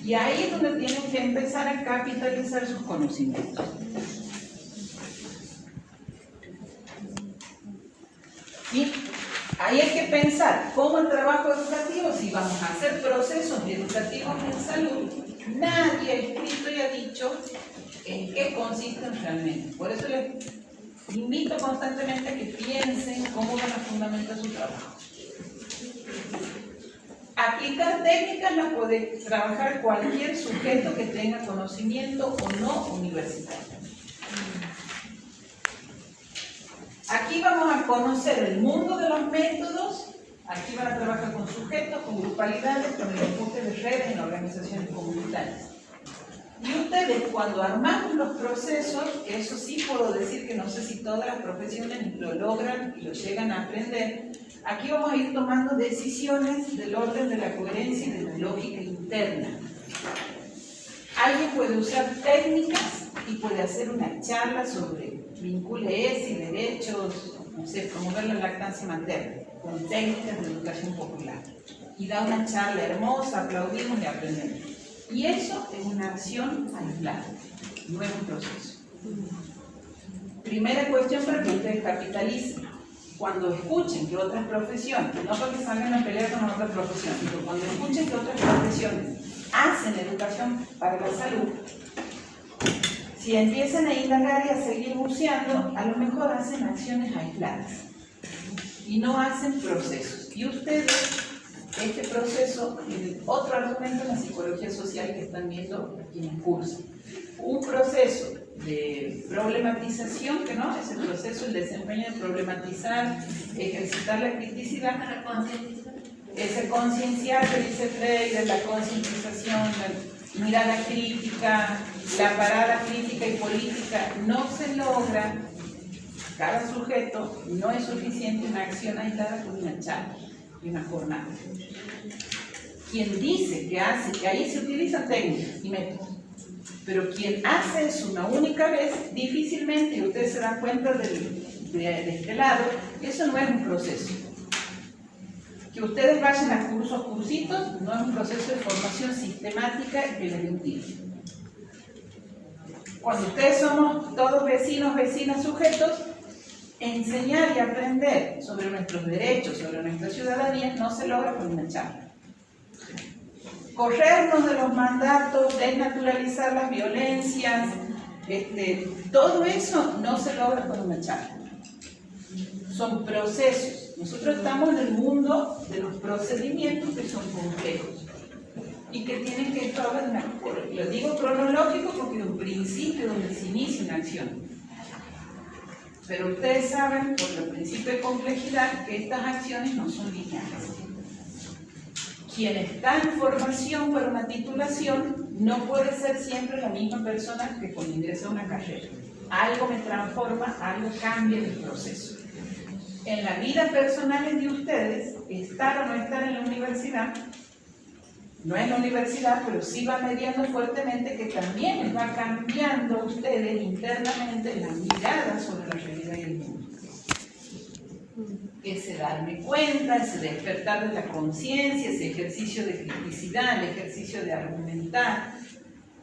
[SPEAKER 1] Y ahí es donde tienen que empezar a capitalizar sus conocimientos. ¿Sí? Ahí hay que pensar cómo el trabajo educativo, si vamos a hacer procesos educativos en salud, nadie ha escrito y ha dicho en qué consisten realmente. Por eso les invito constantemente a que piensen cómo van a fundamentar su trabajo. Aplicar técnicas las puede trabajar cualquier sujeto que tenga conocimiento o no universitario. Aquí vamos a conocer el mundo de los métodos. Aquí van a trabajar con sujetos, con grupalidades, con el enfoque de redes en organizaciones comunitarias. Y ustedes, cuando armamos los procesos, que eso sí puedo decir que no sé si todas las profesiones lo logran y lo llegan a aprender, aquí vamos a ir tomando decisiones del orden de la coherencia y de la lógica interna. Alguien puede usar técnicas y puede hacer una charla sobre vincule y derechos, no sé, promover la lactancia materna, con técnicas de educación popular. Y da una charla hermosa, aplaudimos y aprendemos. Y eso es una acción aislada, no es un proceso. Primera cuestión para que ustedes capitalicen. Cuando escuchen que otras profesiones, no porque salgan a pelear con otras profesiones, pero cuando escuchen que otras profesiones hacen educación para la salud, si empiezan a indagar y a seguir buceando, a lo mejor hacen acciones aisladas y no hacen procesos. Y ustedes este proceso, otro argumento en la psicología social que están viendo quienes cursan. Un proceso de problematización, que no, ese proceso, el desempeño de problematizar, ejercitar la criticidad, ese concienciar que dice Freire, la concientización, la mirada crítica, la parada crítica y política, no se logra. Cada sujeto no es suficiente una acción aislada con una charla y una jornada. Quien dice que hace, que ahí se utilizan técnicas y métodos, pero quien hace eso una única vez, difícilmente, y ustedes se dan cuenta de este lado, eso no es un proceso. Que ustedes vayan a cursos, cursitos, no es un proceso de formación sistemática que les dé un título. Cuando ustedes somos todos vecinos, vecinas, sujetos, enseñar y aprender sobre nuestros derechos, sobre nuestra ciudadanía, no se logra con una charla. Corrernos de los mandatos, desnaturalizar las violencias, todo eso no se logra con una charla. Son procesos. Nosotros estamos en el mundo de los procedimientos que son complejos y que tienen que estar, lo digo cronológico porque es un principio donde se inicia una acción. Pero ustedes saben, por el principio de complejidad, que estas acciones no son lineales. Quien está en formación para una titulación no puede ser siempre la misma persona que cuando ingresa a una carrera. Algo me transforma, algo cambia en el proceso. En la vida personal de ustedes, estar o no estar en la universidad, no es la universidad, pero sí va mediando fuertemente que también les va cambiando a ustedes internamente la mirada sobre la realidad y el mundo. Ese darme cuenta, ese despertar de la conciencia, ese ejercicio de criticidad, el ejercicio de argumentar.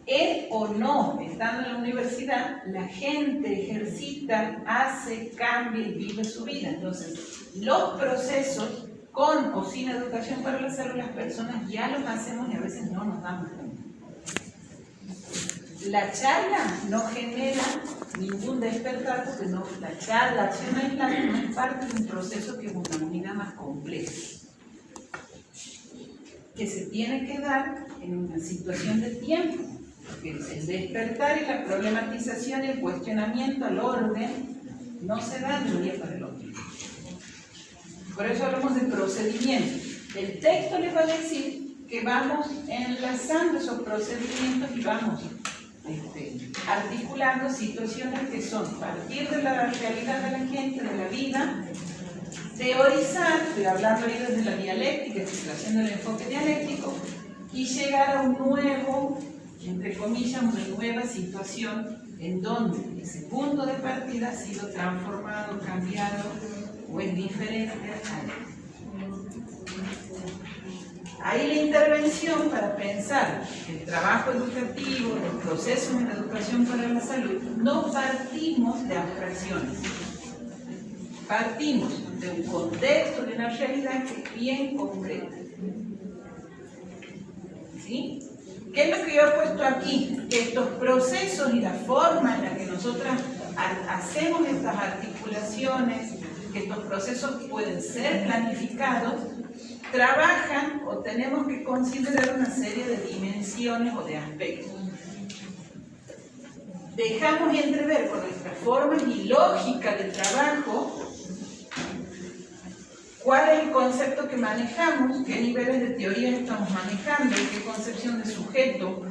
[SPEAKER 1] Él o no, estando en la universidad, la gente ejercita, hace, cambia y vive su vida. Entonces, los procesos, con o sin educación para la salud, las personas ya los hacemos y a veces no nos damos cuenta. La charla no genera ningún despertar porque no, la charla, la acción aislada no es parte de un proceso que es una unidad más compleja, que se tiene que dar en una situación de tiempo, porque el despertar y la problematización y el cuestionamiento al orden no se dan de un día para el otro. Por eso hablamos de procedimientos. El texto les va a decir que vamos enlazando esos procedimientos y vamos articulando situaciones que son partir de la realidad de la gente, de la vida, teorizar, estoy hablando ahí desde la dialéctica, estoy haciendo el enfoque dialéctico, y llegar a un nuevo, entre comillas, una nueva situación en donde ese punto de partida ha sido transformado, cambiado o es diferente a él. Ahí la intervención para pensar el trabajo educativo, los procesos en la educación para la salud, no partimos de abstracciones, partimos de un contexto, de una realidad que es bien concreta. ¿Sí? ¿Qué es lo que yo he puesto aquí? Que estos procesos y la forma en la que nosotras hacemos estas articulaciones, que estos procesos pueden ser planificados, trabajan o tenemos que considerar una serie de dimensiones o de aspectos. Dejamos entrever con nuestras formas y lógica de trabajo cuál es el concepto que manejamos, qué niveles de teoría estamos manejando, qué concepción de sujeto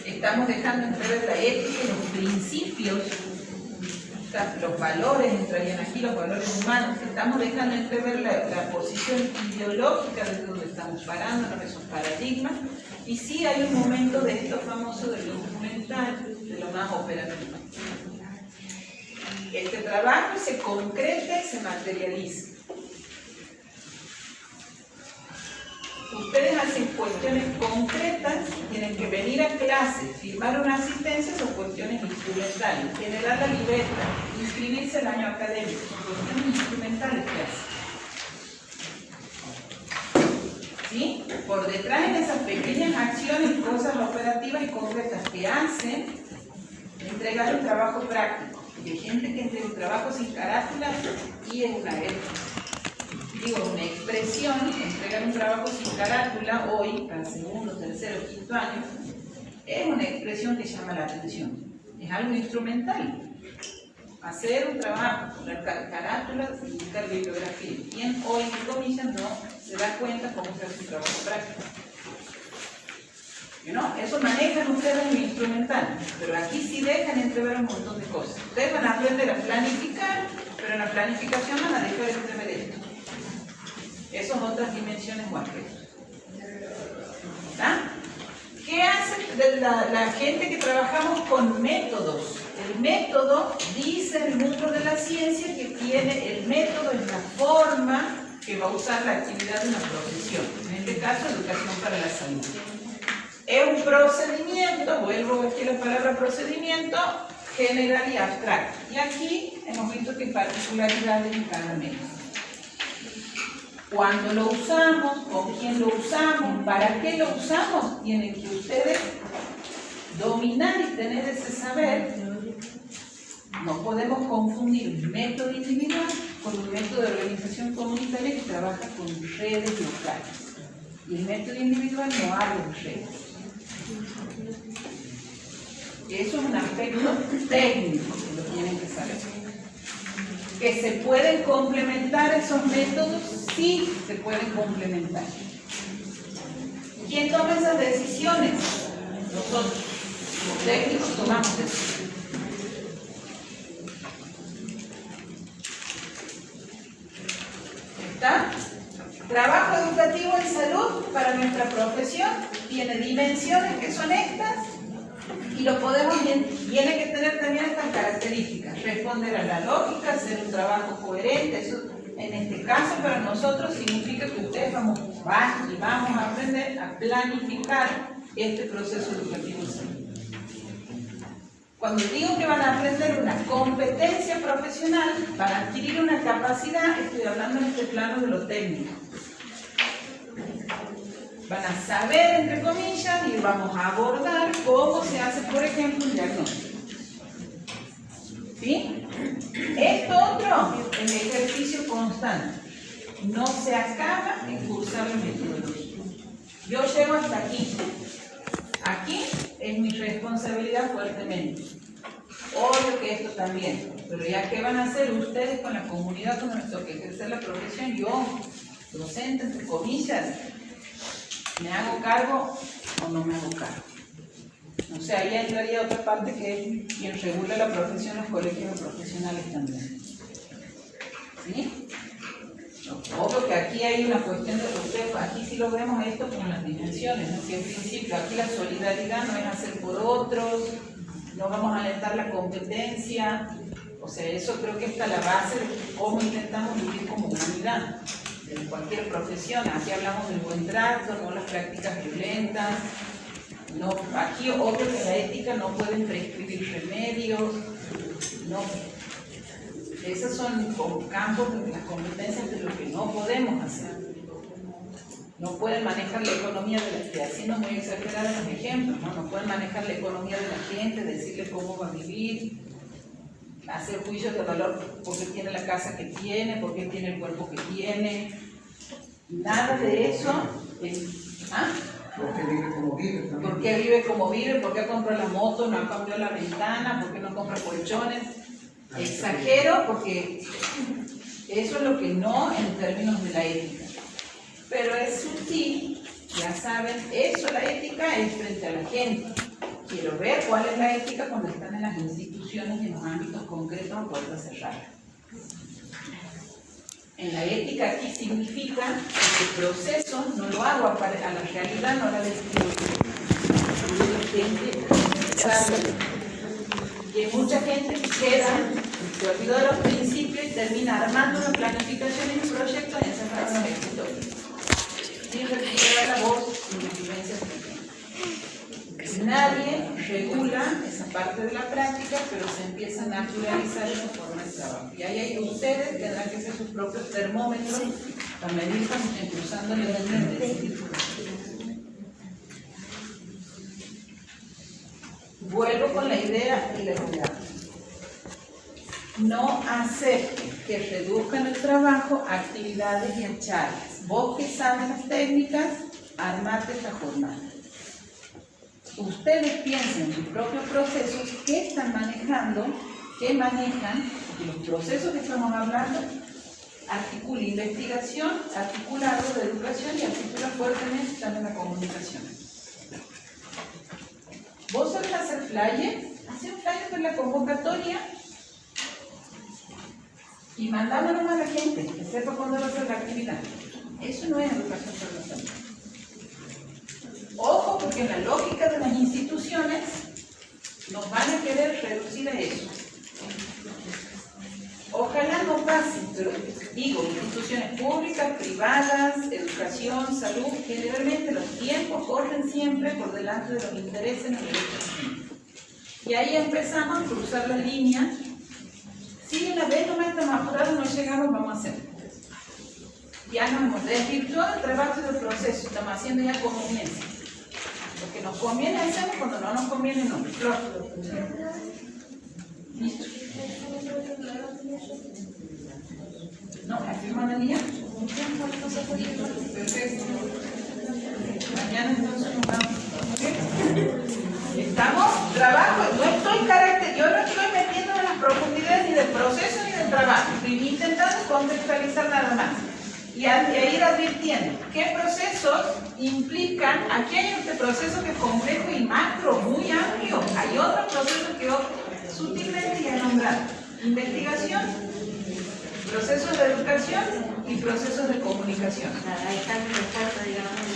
[SPEAKER 1] estamos dejando entrever, la ética y los principios, los valores, entrarían aquí los valores humanos, estamos dejando entrever la posición ideológica desde donde estamos parándonos, esos paradigmas, y sí hay un momento de esto famoso de lo instrumental, de lo más operativo. Este trabajo se concreta y se materializa. Ustedes hacen cuestiones concretas, tienen que venir a clase, firmar una asistencia, son cuestiones instrumentales, generar la libreta, inscribirse el año académico, son cuestiones instrumentales que hacen. ¿Sí? Por detrás de esas pequeñas acciones, cosas operativas y concretas que hacen, entregar un trabajo práctico. Y hay gente que entrega un trabajo sin carátula y es una guerra. digo, una expresión, entregar un trabajo sin carátula hoy, para segundo, tercero, quinto año, es una expresión que llama la atención. Es algo instrumental. Hacer un trabajo, poner carátula, indicar bibliografía. Quien hoy, en comillas, no se da cuenta cómo se hace un trabajo práctico. ¿No? Eso manejan ustedes en instrumental, pero aquí sí dejan entrever un montón de cosas. Ustedes van a aprender a planificar, pero en la planificación van a dejar de entrever esto. Esas son otras dimensiones o aspectos. ¿Está? ¿Qué hace la gente que trabajamos con métodos? El método, dice el mundo de la ciencia, que tiene el método es la forma que va a usar la actividad de una profesión. En este caso, educación para la salud. Es un procedimiento, vuelvo aquí a la palabra procedimiento, general y abstracto. Y aquí hemos visto que hay particularidades en cada método. Cuando lo usamos, con quién lo usamos, para qué lo usamos, tienen que ustedes dominar y tener ese saber. No podemos confundir un método individual con un método de organización comunitaria que trabaja con redes locales. Y el método individual no habla de redes. Eso es un aspecto técnico que lo tienen que saber. ¿Que se pueden complementar esos métodos? Sí, se pueden complementar. ¿Quién toma esas decisiones? Nosotros, los técnicos, tomamos decisiones. ¿Está? Trabajo educativo en salud para nuestra profesión tiene dimensiones que son estas y lo podemos, tiene que tener también estas características, responder a la lógica, hacer un trabajo coherente. Eso en este caso para nosotros significa que ustedes vamos a aprender a planificar este proceso educativo en salud. Cuando digo que van a aprender una competencia profesional para adquirir una capacidad, estoy hablando en este plano de lo técnico. Van a saber, entre comillas, y vamos a abordar cómo se hace, por ejemplo, un diagnóstico. ¿Sí? Esto otro, el ejercicio constante. No se acaba en cursar la metodología. Yo llego hasta aquí. Aquí es mi responsabilidad fuertemente. Obvio que esto también. Pero ya, ¿qué van a hacer ustedes con la comunidad con nuestro que ejercer la profesión? Yo, docente, entre comillas, ¿me hago cargo o no me hago cargo? O sea, ahí entraría otra parte que es quien regula la profesión, los colegios profesionales también. ¿Sí? Obvio que aquí hay una cuestión de respeto, aquí sí lo vemos esto con las dimensiones, ¿no? Que en principio aquí la solidaridad no es hacer por otros, no vamos a alentar la competencia, o sea, eso creo que está la base de cómo intentamos vivir como humanidad, en cualquier profesión. Aquí hablamos del buen trato, no las prácticas violentas, no, aquí obvio que la ética no pueden prescribir remedios, no. Esos son como campos de las competencias de lo que no podemos hacer. No pueden manejar la economía de la, haciendo muy exagerados los ejemplos, ¿no? No pueden manejar la economía de la gente, decirle cómo va a vivir, hacer juicios de valor porque tiene la casa que tiene, porque tiene el cuerpo que tiene. Nada de eso.
[SPEAKER 7] Porque vive como vive también.
[SPEAKER 1] ¿Por qué vive como vive? ¿Por qué compra la moto? ¿No cambió la ventana? ¿Por qué no compra colchones? Exagero porque eso es lo que no en términos de la ética. Pero es sutil, ya saben, eso la ética es frente a la gente. Quiero ver cuál es la ética cuando están en las instituciones y en los ámbitos concretos a puerta cerrada. En la ética aquí significa que el proceso no lo hago a la realidad, no la describo. Y hay mucha gente que se olvidó de los principios y termina armando una planificación y un proyecto en esa fase de ejecutoria. Sin recuperar la voz y las vivencias que tienen. Nadie regula esa parte de la práctica, pero se empieza a naturalizar esa forma de trabajo. Y ahí ustedes tendrán que hacer sus propios termómetros para medir cuando estén cruzando el elemento de decidir. Vuelvo con la idea y la idea. No acepten que reduzcan el trabajo a actividades y a charlas. Vos que saben las técnicas, armate esta jornada. Ustedes piensen en sus propios procesos, qué están manejando, qué manejan, y los procesos que estamos hablando, articula investigación, articula algo de educación y articula fuertemente también la comunicación. ¿Vos sabés hacer flyers? Hacer un flyer con la convocatoria y mandándolo a la gente, que sepa cuándo va a ser la actividad. Eso no es educación para la salud. Ojo, porque en la lógica de las instituciones nos van a querer reducir a eso. Ojalá no pase, pero digo, instituciones públicas, privadas, educación, salud, generalmente los tiempos corren siempre por delante de los intereses de los derechos. Y ahí empezamos a cruzar las líneas. Si una vez no estamos apurados, no llegamos, vamos a hacer. Ya nos hemos desvirtuado el trabajo y el proceso, estamos haciendo ya conveniencia. Lo que nos conviene hacemos, cuando no nos conviene no. Listo. No, ¿afirman el día? Perfecto. Mañana entonces nos vamos. ¿Estamos? Trabajo. Yo no estoy metiendo en las profundidades ni del proceso ni del trabajo. Estoy intentando contextualizar nada más. Y a ir advirtiendo qué procesos implican. Aquí hay este proceso que es complejo y macro, muy amplio. Hay otros procesos que sutilmente ya he nombrado. Investigación, procesos de educación y procesos de comunicación.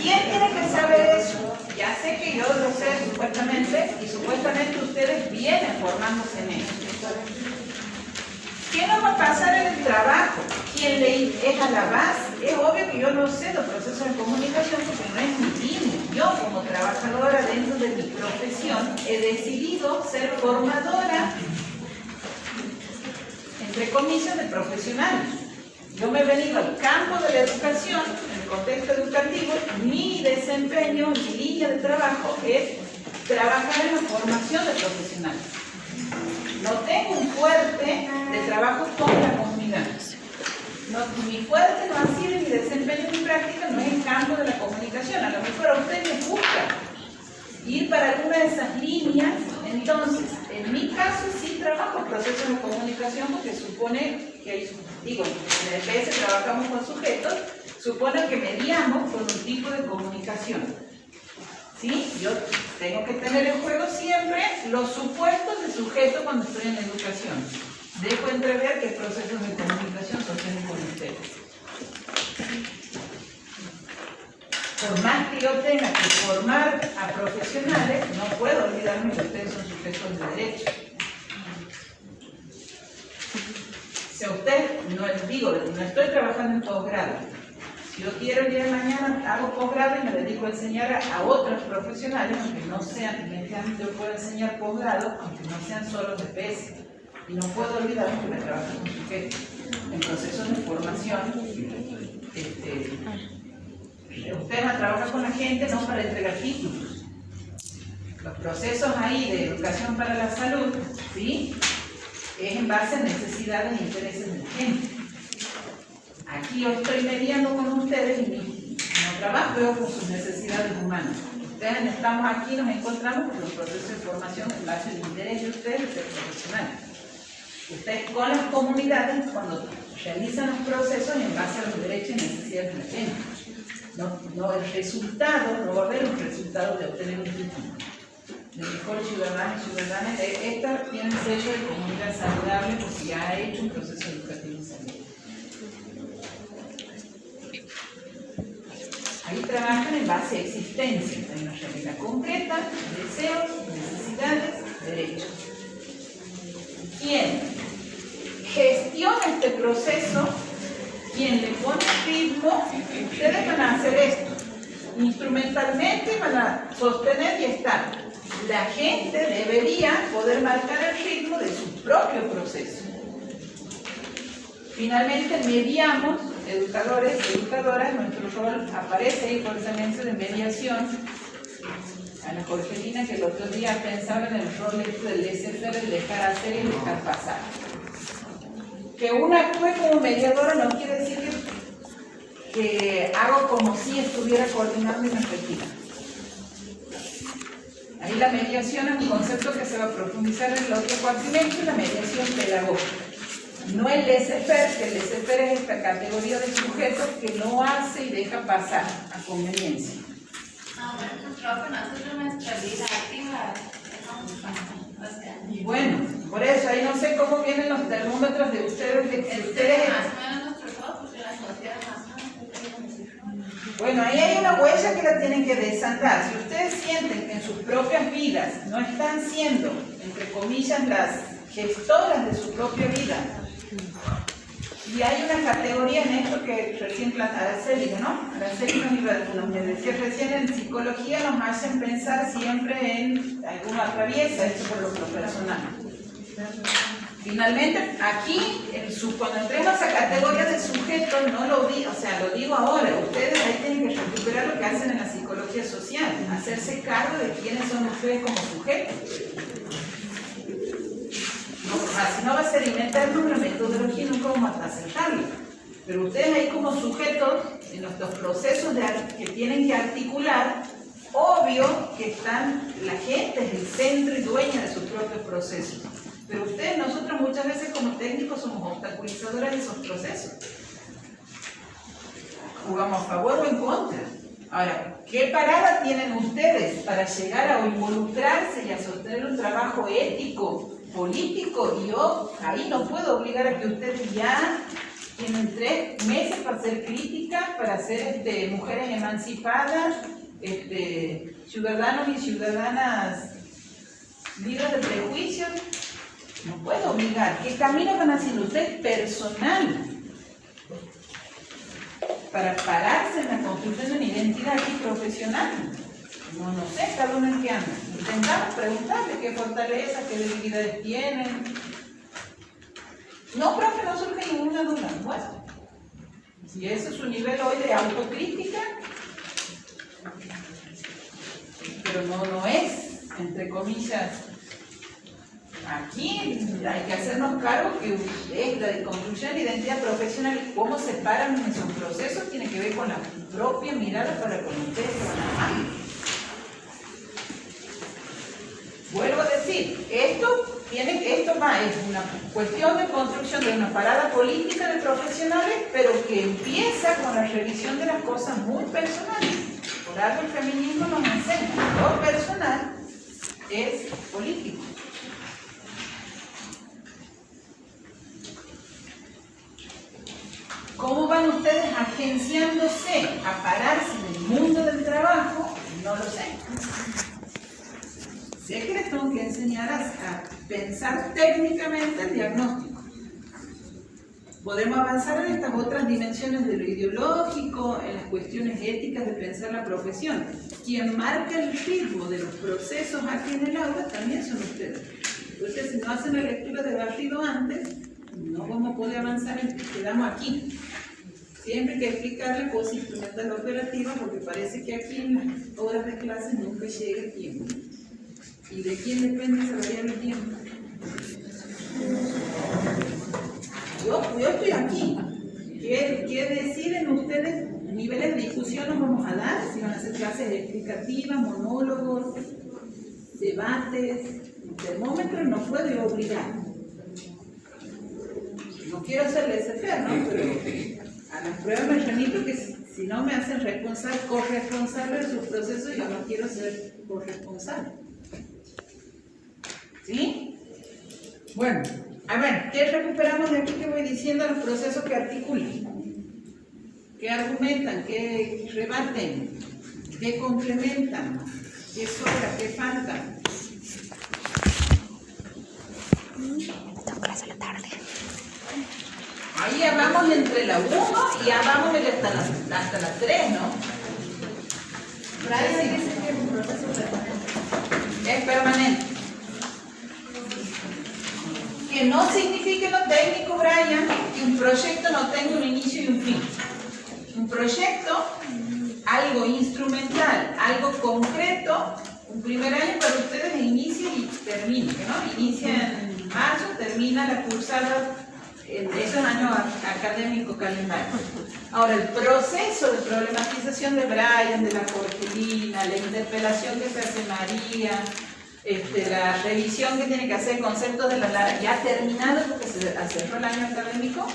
[SPEAKER 1] ¿Quién tiene que saber eso? Ya sé que yo lo sé supuestamente, y supuestamente ustedes vienen formándose en eso. ¿Qué nos va a pasar en el trabajo? ¿Quién es a la base? Es obvio que yo no sé los procesos de comunicación porque no es mi línea. Yo como trabajadora dentro de mi profesión he decidido ser formadora, entre comillas, de profesionales. Yo me he venido al campo de la educación, en el contexto educativo, mi desempeño, mi línea de trabajo es trabajar en la formación de profesionales. No tengo un fuerte de trabajo con la comunidad. Mi fuerte no ha sido mi desempeño en mi práctica, no es el campo de la comunicación. A lo mejor a usted le gusta ir para alguna de esas líneas. Entonces, en mi caso sí trabajo procesos de comunicación porque supone que, digo, en el EPS trabajamos con sujetos, supone que mediamos con un tipo de comunicación. ¿Sí? Yo tengo que tener en juego siempre los supuestos de sujeto cuando estoy en educación. Dejo entrever qué procesos de comunicación sostienen con ustedes. Por más que yo tenga que formar a profesionales, no puedo olvidarme que ustedes son sujetos de derecho. Si a usted, no estoy trabajando en posgrado. Si yo quiero el día de mañana, hago posgrado y me dedico a enseñar a otros profesionales, aunque no sean, yo puedo enseñar posgrado, aunque no sean solo de PS. Y no puedo olvidarme que me trabajo con sujetos. En procesos de formación, usted va a trabajar con la gente no para entregar títulos. Los procesos ahí de educación para la salud, ¿sí? Es en base a necesidades e intereses de la gente. Aquí yo estoy mediando con ustedes y no trabajo con sus necesidades humanas. Ustedes estamos aquí, nos encontramos con los procesos de formación en base al interés de ustedes de ser profesionales. Ustedes con las comunidades, cuando realizan los procesos en base a los derechos y necesidades de la gente. No el resultado, no va a haber un resultado de obtener un título. De mejor ciudadanos y ciudadanas, esta tiene el sello de comunidad saludable porque ya ha hecho un proceso educativo en salud. Ahí trabajan en base a existencia, hay una realidad concreta, deseos, necesidades, derechos. ¿Quién gestiona este proceso? ¿Quién le pone ritmo? Ustedes van a hacer esto. Instrumentalmente van a sostener y estar. La gente debería poder marcar el ritmo de su propio proceso. Finalmente, mediamos, educadores y educadoras, nuestro rol aparece ahí por esa mención de mediación. Ana Jorgelina, que el otro día pensaba en el rol del laissez-faire, el dejar hacer y dejar pasar. que uno actúe como mediadora no quiere decir que hago como si estuviera coordinando y investigando. Ahí la mediación es un concepto que se va a profundizar en el otro cuatrimestre, la mediación pedagógica. No el laissez-faire, que el laissez-faire es esta categoría de sujetos que no hace y deja pasar a conveniencia. Y bueno, por eso ahí no sé cómo vienen los termómetros de ustedes. Bueno, ahí hay una huella que la tienen que desandar. Si ustedes sienten que en sus propias vidas no están siendo, entre comillas, las gestoras de su propia vida, y hay una categoría en esto que recién Araceli, ¿no? Araceli nos decía recién, en psicología nos hacen pensar siempre en alguna atraviesa, esto por lo personal. Finalmente, aquí, cuando entremos a esa categoría de sujeto, no lo digo, o sea, lo digo ahora, ustedes ahí tienen que recuperar lo que hacen en la psicología social, hacerse cargo de quiénes son ustedes como sujetos. Si no va a ser inventarnos una metodología y nunca vamos a aceptarla. Pero ustedes ahí como sujetos, en nuestros procesos que tienen que articular, obvio que la gente es el centro y dueña de sus propios procesos. Pero ustedes, nosotros muchas veces como técnicos somos obstaculizadoras de esos procesos. Jugamos a favor o en contra. Ahora, ¿qué parada tienen ustedes para llegar a involucrarse y a sostener un trabajo ético, político? Y yo ahí no puedo obligar a que ustedes ya tienen 3 meses para hacer crítica, para ser mujeres emancipadas, ciudadanos y ciudadanas libres de prejuicios. No puedo obligar. ¿Qué camino van haciendo ustedes personal para pararse en la construcción de una identidad aquí profesional? No sé, cada uno en qué anda. Intentamos preguntarle qué fortalezas, qué debilidades tienen. No, profe, no surge ninguna duda. Bueno, si ese es su nivel hoy de autocrítica, pero no es, entre comillas, aquí hay que hacernos cargo que es la construcción de identidad profesional y cómo se paran en esos procesos tiene que ver con la propia mirada para con ustedes que van a amar. Vuelvo a decir, esto es una cuestión de construcción de una parada política de profesionales, pero que empieza con la revisión de las cosas muy personales. Por algo el feminismo nos enseña, lo personal es político. ¿Cómo van ustedes agenciándose a pararse en el mundo del trabajo? No lo sé. Sé que les tengo que enseñar a pensar técnicamente el diagnóstico. Podemos avanzar en estas otras dimensiones de lo ideológico, en las cuestiones éticas de pensar la profesión. Quien marca el ritmo de los procesos aquí en el aula también son ustedes. Entonces, si no hacen la lectura de barrido antes, no vamos a poder avanzar, quedamos aquí. Siempre hay que explicarle cosas instrumental operativa porque parece que aquí en las horas de clase nunca llega el tiempo. ¿Y de quién depende esa variable tiempo? Yo estoy aquí. ¿Qué deciden ustedes? ¿Niveles de discusión nos vamos a dar? Si van a hacer clases explicativas, monólogos, debates, termómetros, no puedo yo obligar. No quiero hacerles laissez-faire, ¿no? Pero a las pruebas me remito que si no me hacen corresponsable de sus procesos, yo no quiero ser corresponsable. ¿Sí? Bueno, a ver, ¿qué recuperamos de aquí que voy diciendo los procesos que articulan? ¿Qué argumentan? ¿Qué rebaten? ¿Qué complementan? ¿Qué sobra? ¿Qué falta? Ahí ya vamos entre la 1 y ya vamos hasta la 3, ¿no?
[SPEAKER 3] Brian dice que es un proceso permanente.
[SPEAKER 1] Es permanente. Que no signifique lo técnico, Brian, que un proyecto no tenga un inicio y un fin. Un proyecto, algo instrumental, algo concreto, un primer año para ustedes inicia y termina, ¿no? Inicia en marzo, termina la cursada Eso es año académico calendario. Ahora, el proceso de problematización de Brian, de la Jorgelina, la interpelación que se hace María, la revisión que tiene que hacer el concepto de la ya terminado porque se cerró el año académico.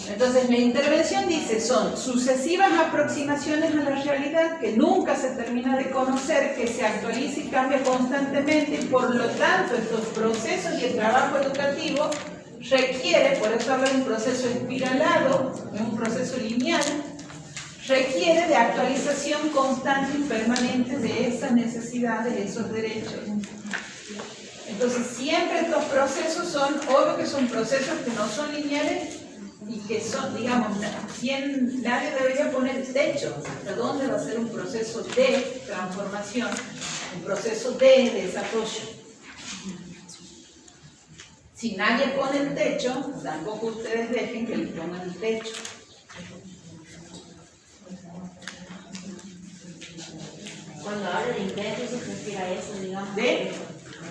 [SPEAKER 1] Entonces, mi intervención dice, son sucesivas aproximaciones a la realidad que nunca se termina de conocer, que se actualiza y cambia constantemente, y por lo tanto, estos procesos y el trabajo educativo requiere, por eso hablo de un proceso espiralado, de un proceso lineal, requiere de actualización constante y permanente de esas necesidades, de esos derechos. Entonces, siempre estos procesos son, obvio que son procesos que no son lineales, y que son, digamos, nadie debería poner techo hasta dónde va a ser un proceso de transformación, un proceso de desarrollo. Si nadie pone el techo, tampoco ustedes dejen que le pongan el techo.
[SPEAKER 2] Cuando habla de intenso se refiere a eso, digamos.
[SPEAKER 1] ¿De?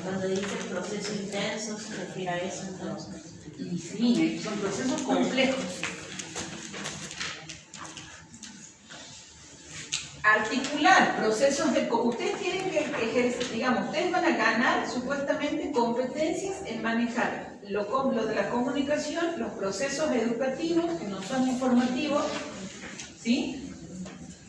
[SPEAKER 2] Cuando dice proceso intenso se refiere a eso, entonces.
[SPEAKER 1] Y sí, son procesos complejos. Articular procesos de... Ustedes tienen que ejercer, digamos, ustedes van a ganar supuestamente competencias en manejar lo de la comunicación, los procesos educativos que no son informativos, ¿sí?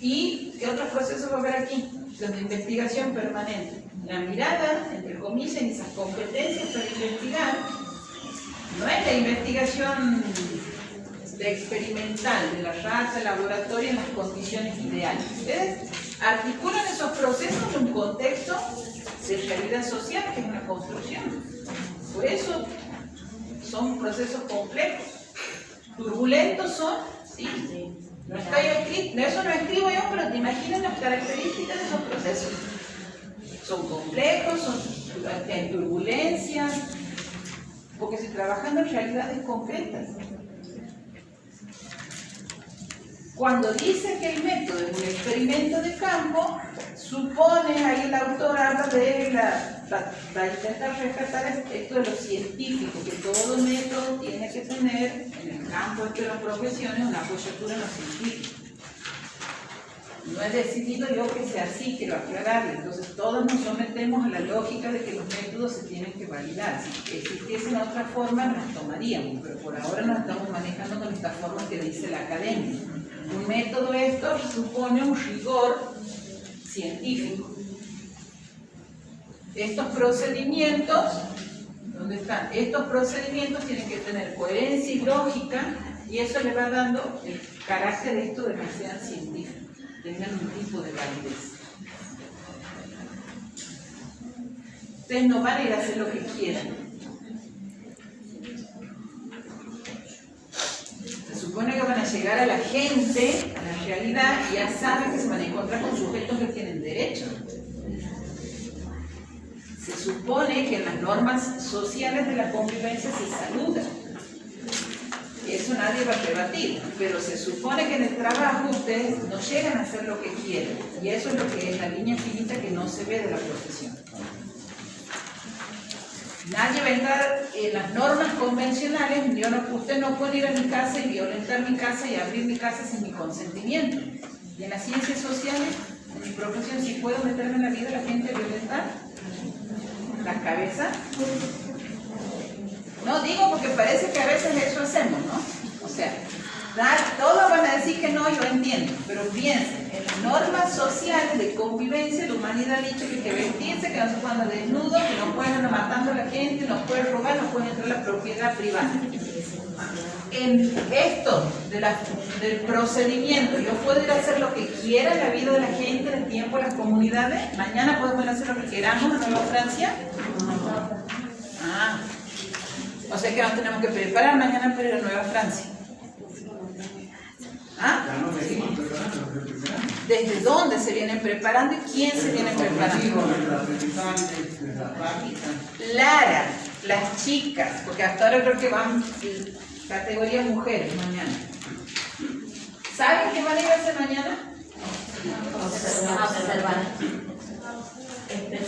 [SPEAKER 1] Y ¿qué otros procesos va a haber aquí? Los de investigación permanente. La mirada, entre comillas, en esas competencias para investigar, no es la investigación experimental de la raza, laboratorio en las condiciones ideales. Ustedes articulan esos procesos en un contexto de realidad social que es una construcción. Por eso son procesos complejos. Turbulentos son, ¿sí? No está yo escrito, eso no escribo yo, pero te imaginas las características de esos procesos. Son complejos, hay turbulencias, porque se trabajan en realidades concretas. Cuando dice que el método es un experimento de campo, supone, ahí el autor habla de para intentar rescatar esto de lo científico, que todo método tiene que tener en el campo de las profesiones una apoyatura en lo científico. No he decidido yo que sea así, quiero aclararle. Entonces todos nos sometemos a la lógica de que los métodos se tienen que validar. Si existiesen otra forma, las tomaríamos, pero por ahora nos estamos manejando con esta forma que dice la academia. Un método esto supone un rigor científico. Estos procedimientos, ¿dónde están? Estos procedimientos tienen que tener coherencia y lógica, y eso le va dando el carácter de esto de que sean científicos, tengan un tipo de validez. Ustedes no van a ir a hacer lo que quieran. Se supone que van a llegar a la gente, a la realidad, y ya saben que se van a encontrar con sujetos que tienen derechos. Se supone que en las normas sociales de la convivencia se saluda. Eso nadie va a rebatir, pero se supone que en el trabajo ustedes no llegan a hacer lo que quieren. Y eso es lo que es la línea finita que no se ve de la profesión. Nadie va a entrar en las normas convencionales. Usted no puede ir a mi casa y violentar mi casa y abrir mi casa sin mi consentimiento. Y en las ciencias sociales, en mi profesión, ¿sí puedo meterme en la vida de la gente a violentar la cabeza? No digo porque parece que a veces eso hacemos, ¿no? O sea, todos van a decir que no, yo entiendo, pero piensen, en las normas sociales de convivencia, la humanidad ha dicho que hay que vestirse, que no se puede andar desnudo, que no pueden andar matando a la gente, no pueden robar, no pueden entrar a la propiedad privada. En esto del procedimiento, yo puedo ir a hacer lo que quiera en la vida de la gente, en el tiempo, en las comunidades. Mañana podemos ir a hacer lo que queramos en Nueva Francia. O sea que nos tenemos que preparar mañana para ir a Nueva Francia. ¿Ah? Sí. ¿Desde dónde se vienen preparando y quién se viene preparando? Lara, las chicas, porque hasta ahora creo que van categoría mujeres mañana. ¿Saben qué van a ir a hacer mañana?
[SPEAKER 2] Observar.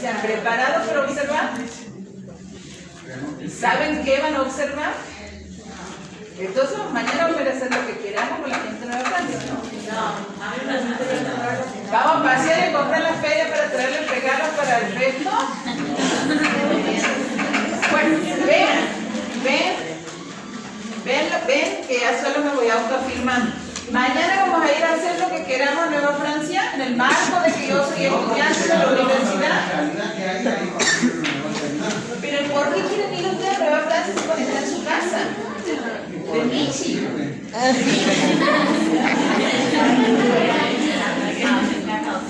[SPEAKER 1] ¿Se han preparado para observar? ¿Saben qué van a observar? Entonces mañana vamos a ir a hacer lo que queramos con la gente de Nueva Francia. Vamos a pasear y comprar la feria para traerles regalos para el resto. Bueno, ven que ya solo me voy autoafirmando. Mañana vamos a ir a hacer lo que queramos en Nueva Francia, en el marco de que yo soy estudiante de la universidad. Pero ¿por qué quieren ir ustedes a Nueva Francia si pueden estar en su casa? De Michi.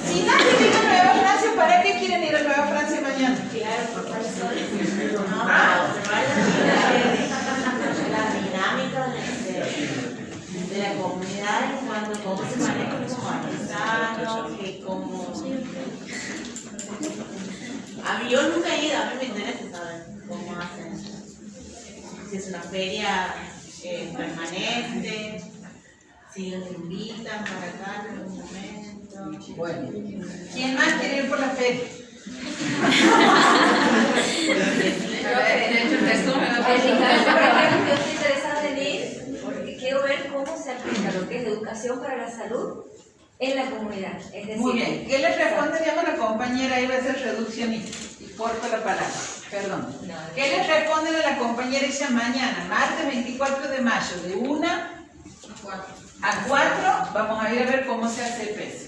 [SPEAKER 1] Si nadie vive en Nueva Francia, ¿para qué quieren ir a Nueva Francia mañana?
[SPEAKER 2] La dinámica de la comunidad en cuanto a cómo se manejan los paisanos, que cómo... Yo nunca he ido, a mí me interesa saber cómo hacen. Si es una feria permanente, si los invitan para acá en algún momento.
[SPEAKER 1] Bueno, ¿quién más quiere ir por la feria?
[SPEAKER 5] Yo estoy interesada en ir porque quiero ver cómo se aplica lo que es educación para la salud en la comunidad. Es decir,
[SPEAKER 1] Muy bien, ¿qué le responderíamos a la compañera? Iba a ser reduccionista y corto la palabra, perdón. ¿Qué le responden a la compañera? Dice mañana, martes 24 de mayo, de 1 a 4, vamos a ir a ver cómo se hace el PES.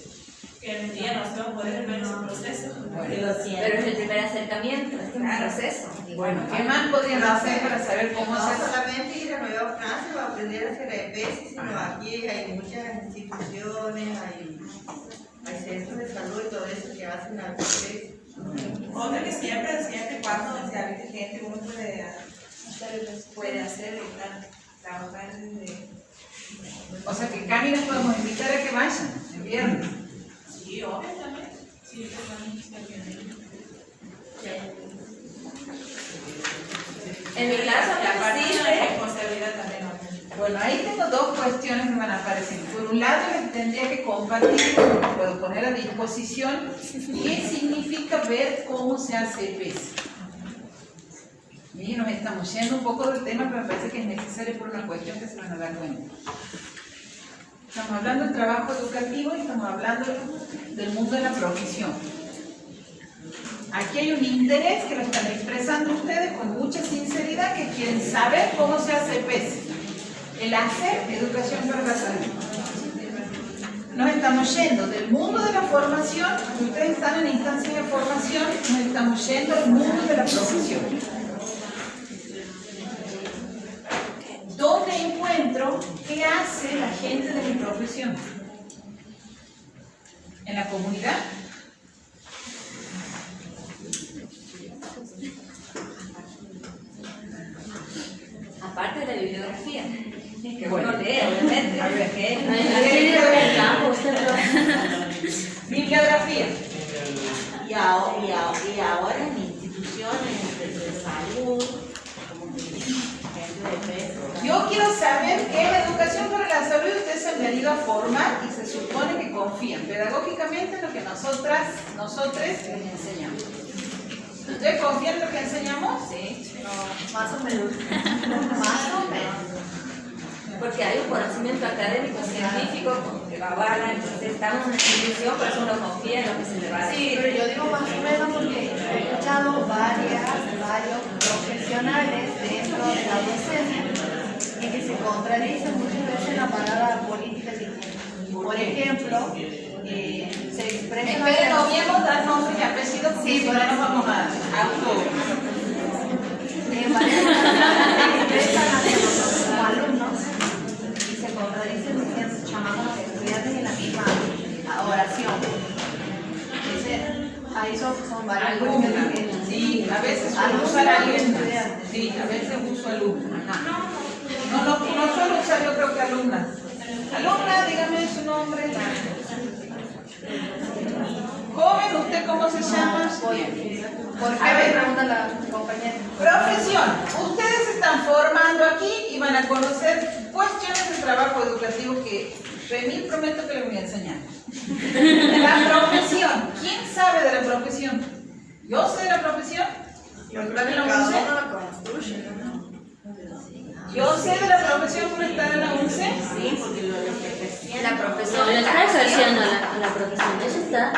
[SPEAKER 7] Que en el día no se va a poder ver ese proceso.
[SPEAKER 5] pero es el primer acercamiento, es un proceso.
[SPEAKER 1] Bueno, ¿qué más podrían hacer para saber cómo
[SPEAKER 2] No
[SPEAKER 1] se hace?
[SPEAKER 2] solamente ir a Nueva Francia para aprender a hacer EPS, sino aquí hay muchas instituciones, hay centros de salud y todo eso que hacen al proceso.
[SPEAKER 7] Otra que siempre cuando se habita gente, uno puede hacer y trabajar desde...
[SPEAKER 1] O sea, que Cami nos podemos invitar a que vayan el viernes.
[SPEAKER 7] Sí, obvio también. Sí, también.
[SPEAKER 5] En mi caso,
[SPEAKER 7] la parte de la
[SPEAKER 5] sí,
[SPEAKER 7] responsabilidad también.
[SPEAKER 1] Bueno, ahí tengo dos cuestiones que van a aparecer. Por un lado, les tendría que compartir, puedo poner a disposición, qué significa ver cómo se hace PES. Y nos estamos yendo un poco del tema, pero me parece que es necesario por una cuestión que se van a dar cuenta. Estamos hablando del trabajo educativo y estamos hablando del mundo de la profesión. Aquí hay un interés que lo están expresando ustedes con mucha sinceridad, que quieren saber cómo se hace PES. El hacer educación para la salud. Nos estamos yendo del mundo de la formación, ustedes están en instancias de formación, nos estamos yendo al mundo de la profesión. ¿Dónde encuentro qué hace la gente de mi profesión? ¿En la comunidad?
[SPEAKER 5] aparte de la bibliografía, que uno lee, obviamente.
[SPEAKER 1] A ver,
[SPEAKER 5] que
[SPEAKER 1] bibliografía.
[SPEAKER 2] Y ahora en instituciones de salud, como que gente de peso.
[SPEAKER 1] Yo quiero saber que la educación para la salud ustedes se han venido a formar y se supone que confían pedagógicamente en lo que nosotros les enseñamos. ¿Ustedes confían en lo que enseñamos?
[SPEAKER 5] sí,
[SPEAKER 2] No, más o menos. Más o menos.
[SPEAKER 5] porque hay un conocimiento académico, científico que lo avala, entonces estamos en una institución, por eso uno confía en lo que se le va a decir.
[SPEAKER 3] Sí, pero yo digo más o menos porque he escuchado varios profesionales dentro de la docencia y que se contradicen muchas veces en la palabra política que tienen. Por ejemplo, se expresa...
[SPEAKER 1] Esperen, no viemos dar nombres y apellidos porque si no nos vamos a auto.
[SPEAKER 3] Varias personas se expresan hacia nosotros como alumnos y se contradicen diciendo, llamamos a los estudiantes en la misma oración. Entonces, ahí son varias cuestiones que...
[SPEAKER 1] Sí, a veces suelo usar alumnas. Sí, a veces uso alumnas. No suelo usar, yo creo que alumnas. Alumna, dígame su nombre. Joven, ¿usted cómo se llama?
[SPEAKER 3] ¿Por qué me pregunta la compañera?
[SPEAKER 1] Profesión. Ustedes se están formando aquí y van a conocer cuestiones de trabajo educativo que Remil prometo que les voy a enseñar. La profesión. ¿Quién sabe de la profesión? ¿Yo sé de la profesión?
[SPEAKER 2] Yo creo que cada uno la construye.
[SPEAKER 1] evaluación por estar en la 11?
[SPEAKER 2] Sí, porque lo de
[SPEAKER 6] La
[SPEAKER 4] No,
[SPEAKER 6] profesora
[SPEAKER 4] le está ejerciendo a la profesión. Ella está.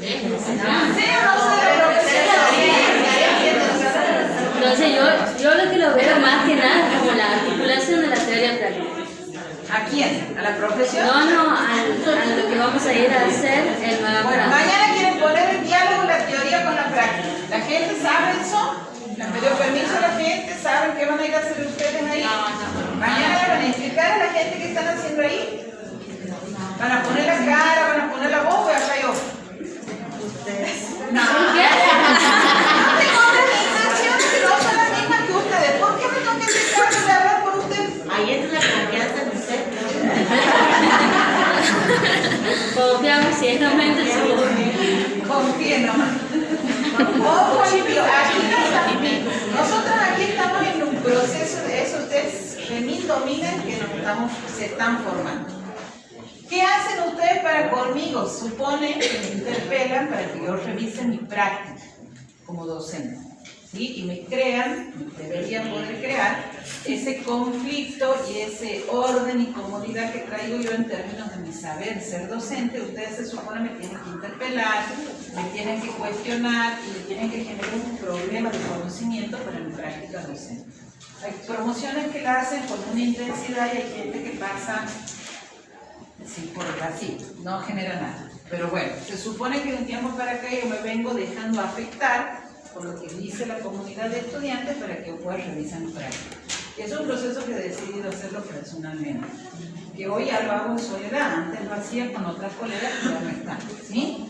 [SPEAKER 1] ¿Sí o no sé la profesión?
[SPEAKER 4] Entonces yo lo que lo veo más que nada es como la articulación de la teoría práctica.
[SPEAKER 1] ¿A quién? ¿A la profesión?
[SPEAKER 4] No, a lo que vamos a ir a hacer en Nueva
[SPEAKER 1] Bueno,
[SPEAKER 4] Francia.
[SPEAKER 1] mañana quieren poner el diálogo, la teoría con la práctica. ¿La gente sabe eso? ¿Les pidió permiso a la gente? ¿Saben qué van a ir a hacer ustedes ahí? Mañana le van a explicar a la gente qué están haciendo ahí. Van a poner la cara, van a poner la voz, voy a hacer yo. No. Tengo otras intenciones que no son las mismas que ustedes. ¿Por qué me tengo que encargar de hablar por ustedes?
[SPEAKER 2] ahí entra la confianza en usted.
[SPEAKER 4] Confiamos ciegamente en su.
[SPEAKER 1] Confíen nomás. O, por ejemplo, nosotros aquí estamos en un proceso de eso. Ustedes remil dominan que se están formando. ¿Qué hacen ustedes para conmigo? Supone que me interpelan para que yo revise mi práctica como docente, ¿sí? Y me crean, deberían poder crear ese conflicto y ese orden y comodidad que traigo yo en términos de mi saber ser docente. Ustedes se supone me tienen que interpelar, me tienen que cuestionar y me tienen que generar un problema de conocimiento para mi práctica docente. Hay promociones que la hacen con una intensidad y hay gente que pasa sí, por así, no genera nada. Pero bueno, se supone que de un tiempo para acá yo me vengo dejando afectar por lo que dice la comunidad de estudiantes para que yo pueda revisar mi práctica. Es un proceso que he decidido hacerlo personalmente, que hoy ya lo hago en soledad, antes lo hacía con otras colegas que ya no están, ¿sí?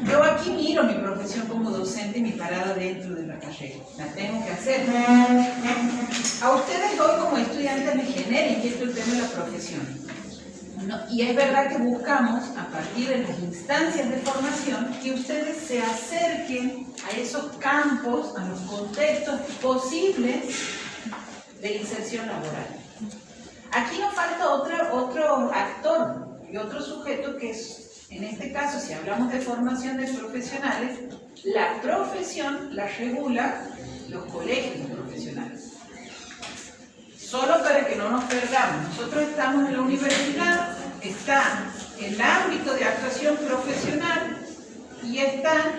[SPEAKER 1] Yo aquí miro mi profesión como docente y mi parada dentro de la carrera, la tengo que hacer. A ustedes hoy como estudiantes me genera inquietud el tema de la profesión. No, y es verdad que buscamos, a partir de las instancias de formación, que ustedes se acerquen a esos campos, a los contextos posibles de inserción laboral. Aquí nos falta otro actor y otro sujeto que es, en este caso, si hablamos de formación de profesionales, la profesión la regula los colegios profesionales. Solo para que no nos perdamos, nosotros estamos en la universidad, está el ámbito de actuación profesional y está,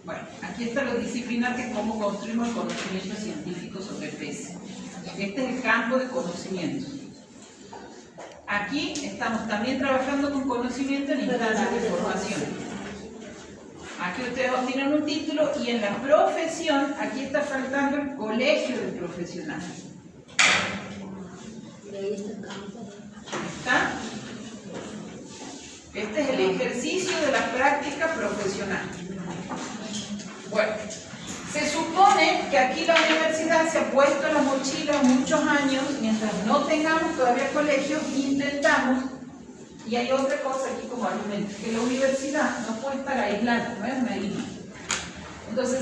[SPEAKER 1] bueno, aquí está lo disciplinar, que es cómo construimos el conocimiento científico sobre peces. Este es el campo de conocimiento. Aquí estamos también trabajando con conocimiento en instancias de formación. Aquí ustedes obtienen un título y en la profesión, aquí está faltando el colegio de profesionales. ¿Está? Este es el ejercicio de la práctica profesional. Bueno, se supone que aquí la universidad se ha puesto en la mochila muchos años, mientras no tengamos todavía colegios, intentamos. Y hay otra cosa aquí como argumento, que la universidad no puede estar aislada, no es una isla. Entonces,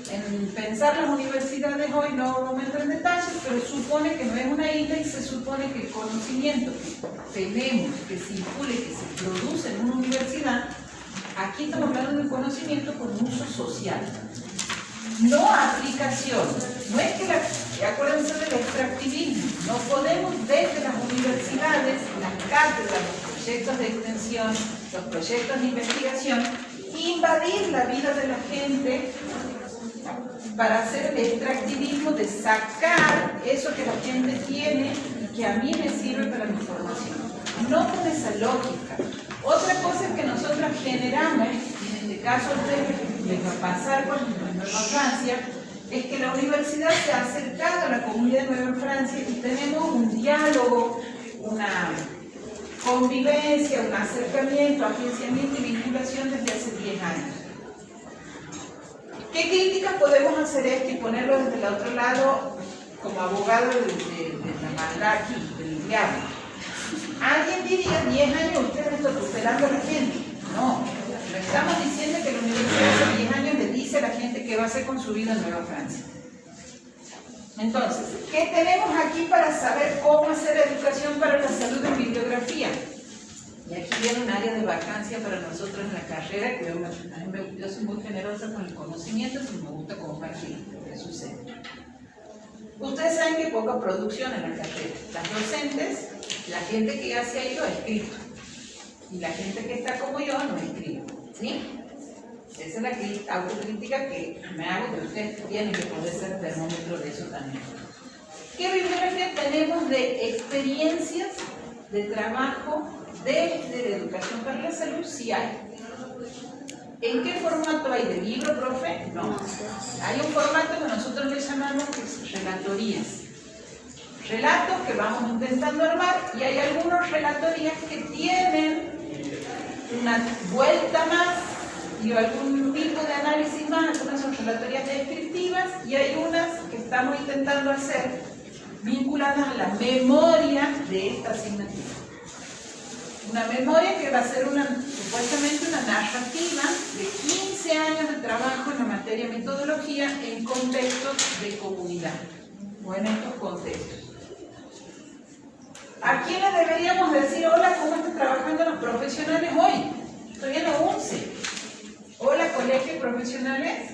[SPEAKER 1] en pensar las universidades hoy no vamos a entrar en detalles, pero supone que no es una isla y se supone que el conocimiento que tenemos, que circule, que se produce en una universidad, aquí estamos hablando de un conocimiento con uso social. No aplicación. No es que acuérdense del extractivismo. No podemos desde las universidades, las cátedras, los proyectos de extensión, los proyectos de investigación, invadir la vida de la gente para hacer el extractivismo de sacar eso que la gente tiene y que a mí me sirve para mi formación. No con esa lógica. Otra cosa es que nosotros generamos, y en este caso a ustedes les va a pasar con Nueva Francia, es que la universidad se ha acercado a la comunidad de Nueva Francia y tenemos un diálogo, una convivencia, un acercamiento, agenciamiento y vinculación desde hace 10 años. ¿Qué críticas podemos hacer esto y ponerlo desde el otro lado como abogado de la maldad aquí, del diablo? Alguien diría, 10 años ustedes están tutelando a la gente. No, no estamos diciendo que la universidad hace 10 años le dice a la gente qué va a hacer con su vida en Nueva Francia. Entonces, ¿qué tenemos aquí para saber cómo hacer educación para la salud en bibliografía? Y aquí viene un área de vacancia para nosotros en la carrera, que yo soy muy generosa con el conocimiento, pero me gusta compartir lo que sucede. Ustedes saben que hay poca producción en la carrera. Las docentes, la gente que ya se ha ido ha escrito. Y la gente que está como yo no escribe. ¿Sí? Esa es la autocrítica que me hago, que ustedes tienen que poder ser termómetro de eso también. ¿Qué bibliografía tenemos de experiencias de trabajo desde la educación para la salud? Sí hay. ¿En qué formato hay? ¿De libro, profe? No. Hay un formato que nosotros le llamamos que es relatorías. Relatos que vamos intentando armar y hay algunas relatorías que tienen una vuelta más y algún tipo de análisis más. Algunas son relatorías descriptivas y hay unas que estamos intentando hacer vinculadas a la memoria de esta asignatura. Una memoria que va a ser supuestamente una narrativa de 15 años de trabajo en la materia de metodología en contextos de comunidad o en estos contextos. ¿A quién le deberíamos decir hola, cómo están trabajando los profesionales hoy? Estoy en la 11. Hola, colegios profesionales.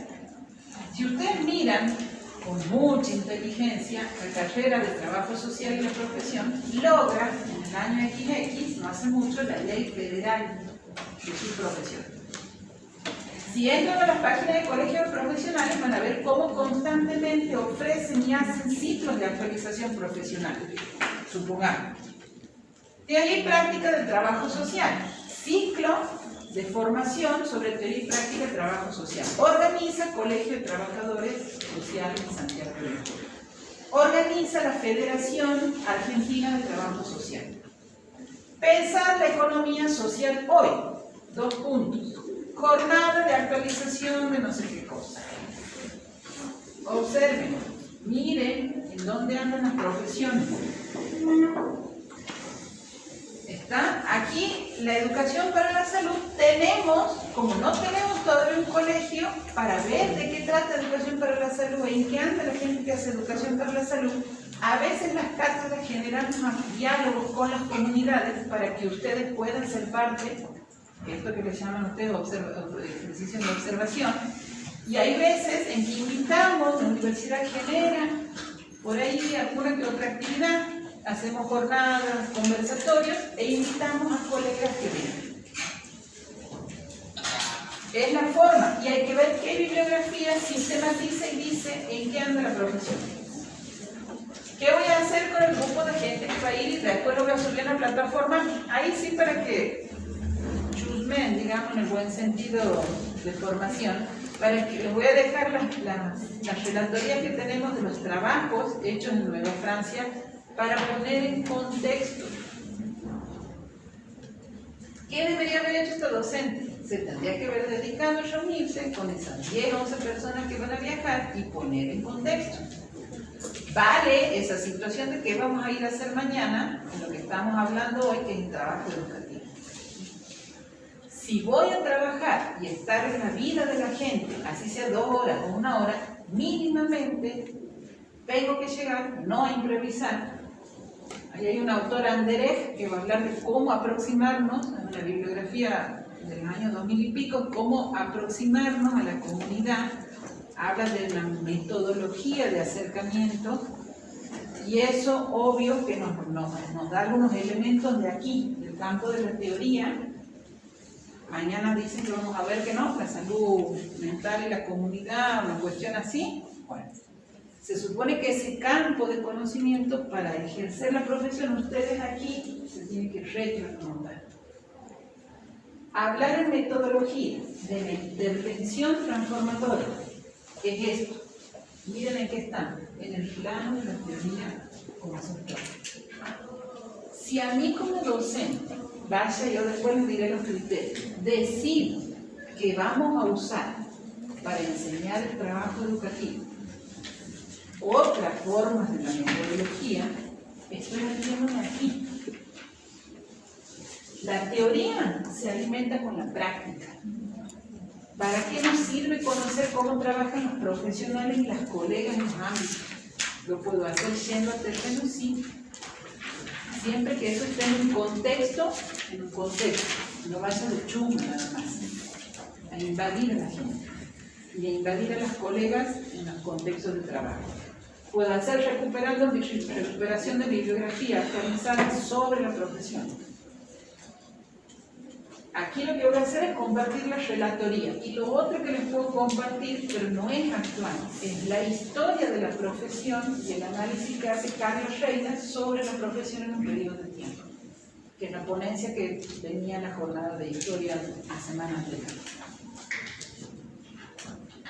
[SPEAKER 1] Si ustedes miran con mucha inteligencia la carrera de trabajo social y la profesión, logra en el año XX, no hace mucho, la ley federal de su profesión. Si entran a las páginas de colegios profesionales van a ver cómo constantemente ofrecen y hacen ciclos de actualización profesional. Supongamos. De ahí práctica del trabajo social. Ciclo de formación sobre teoría y práctica de trabajo social. Organiza Colegio de Trabajadores Sociales de Santiago de Chile. Organiza la Federación Argentina de Trabajo Social. Pensar la economía social hoy. 2 puntos. Jornada de actualización de no sé qué cosa. Observen, miren en dónde andan las profesiones. ¿Está? Aquí, la educación para la salud, tenemos, como no tenemos todavía un colegio, para ver de qué trata educación para la salud y en qué anda la gente que hace educación para la salud, a veces las cátedras generan más diálogos con las comunidades para que ustedes puedan ser parte, esto que les llaman ustedes ejercicios de observación, y hay veces en que invitamos, la universidad genera por ahí alguna que otra actividad, hacemos jornadas, conversatorios e invitamos a colegas que vengan. Es la forma y hay que ver qué bibliografía sistematiza y dice en qué anda la profesión. ¿Qué voy a hacer con el grupo de gente que va a ir y después lo voy a subir a la plataforma? Ahí sí para que chusmen, digamos en el buen sentido de formación, para que les voy a dejar las relatorías que tenemos de los trabajos hechos en Nueva Francia para poner en contexto. ¿Qué debería haber hecho esta docente? Se tendría que haber dedicado a reunirse con esas 10 o 11 personas que van a viajar y poner en contexto. Vale esa situación de qué vamos a ir a hacer mañana, en lo que estamos hablando hoy, que es el trabajo educativo. Si voy a trabajar y estar en la vida de la gente, así sea 2 horas o 1 hora, mínimamente tengo que llegar, no a improvisar. Ahí hay un autor, Anderej, que va a hablar de cómo aproximarnos, en la bibliografía del año 2000 y pico, cómo aproximarnos a la comunidad. Habla de la metodología de acercamiento y eso obvio que nos da algunos elementos de aquí, del campo de la teoría. Mañana dicen que vamos a ver que no, la salud mental y la comunidad, una cuestión así. Bueno, se supone que ese campo de conocimiento para ejercer la profesión, ustedes aquí se tienen que retroalimentar. Hablar en metodología de la intervención transformadora es esto. Miren en qué están, en el plano de la teoría conceptual. Si a mí como docente, vaya, yo después les diré los criterios, decido que vamos a usar para enseñar el trabajo educativo otras formas de la metodología, estoy metiéndome aquí. La teoría se alimenta con la práctica. ¿Para qué nos sirve conocer cómo trabajan los profesionales y las colegas en los ámbitos? Lo puedo hacer yendo a terreno, sí. Siempre que eso esté en un contexto, no vaya de chumbo nada más, a invadir a la gente y a invadir a las colegas en los contextos de trabajo. puedo hacer recuperación de bibliografía actualizada sobre la profesión. Aquí lo que voy a hacer es compartir la relatoría. Y lo otro que les puedo compartir, pero no es actual, es la historia de la profesión y el análisis que hace Carlos Reina sobre la profesión en un periodo de tiempo, que es la ponencia que tenía en la jornada de historia la semana anterior.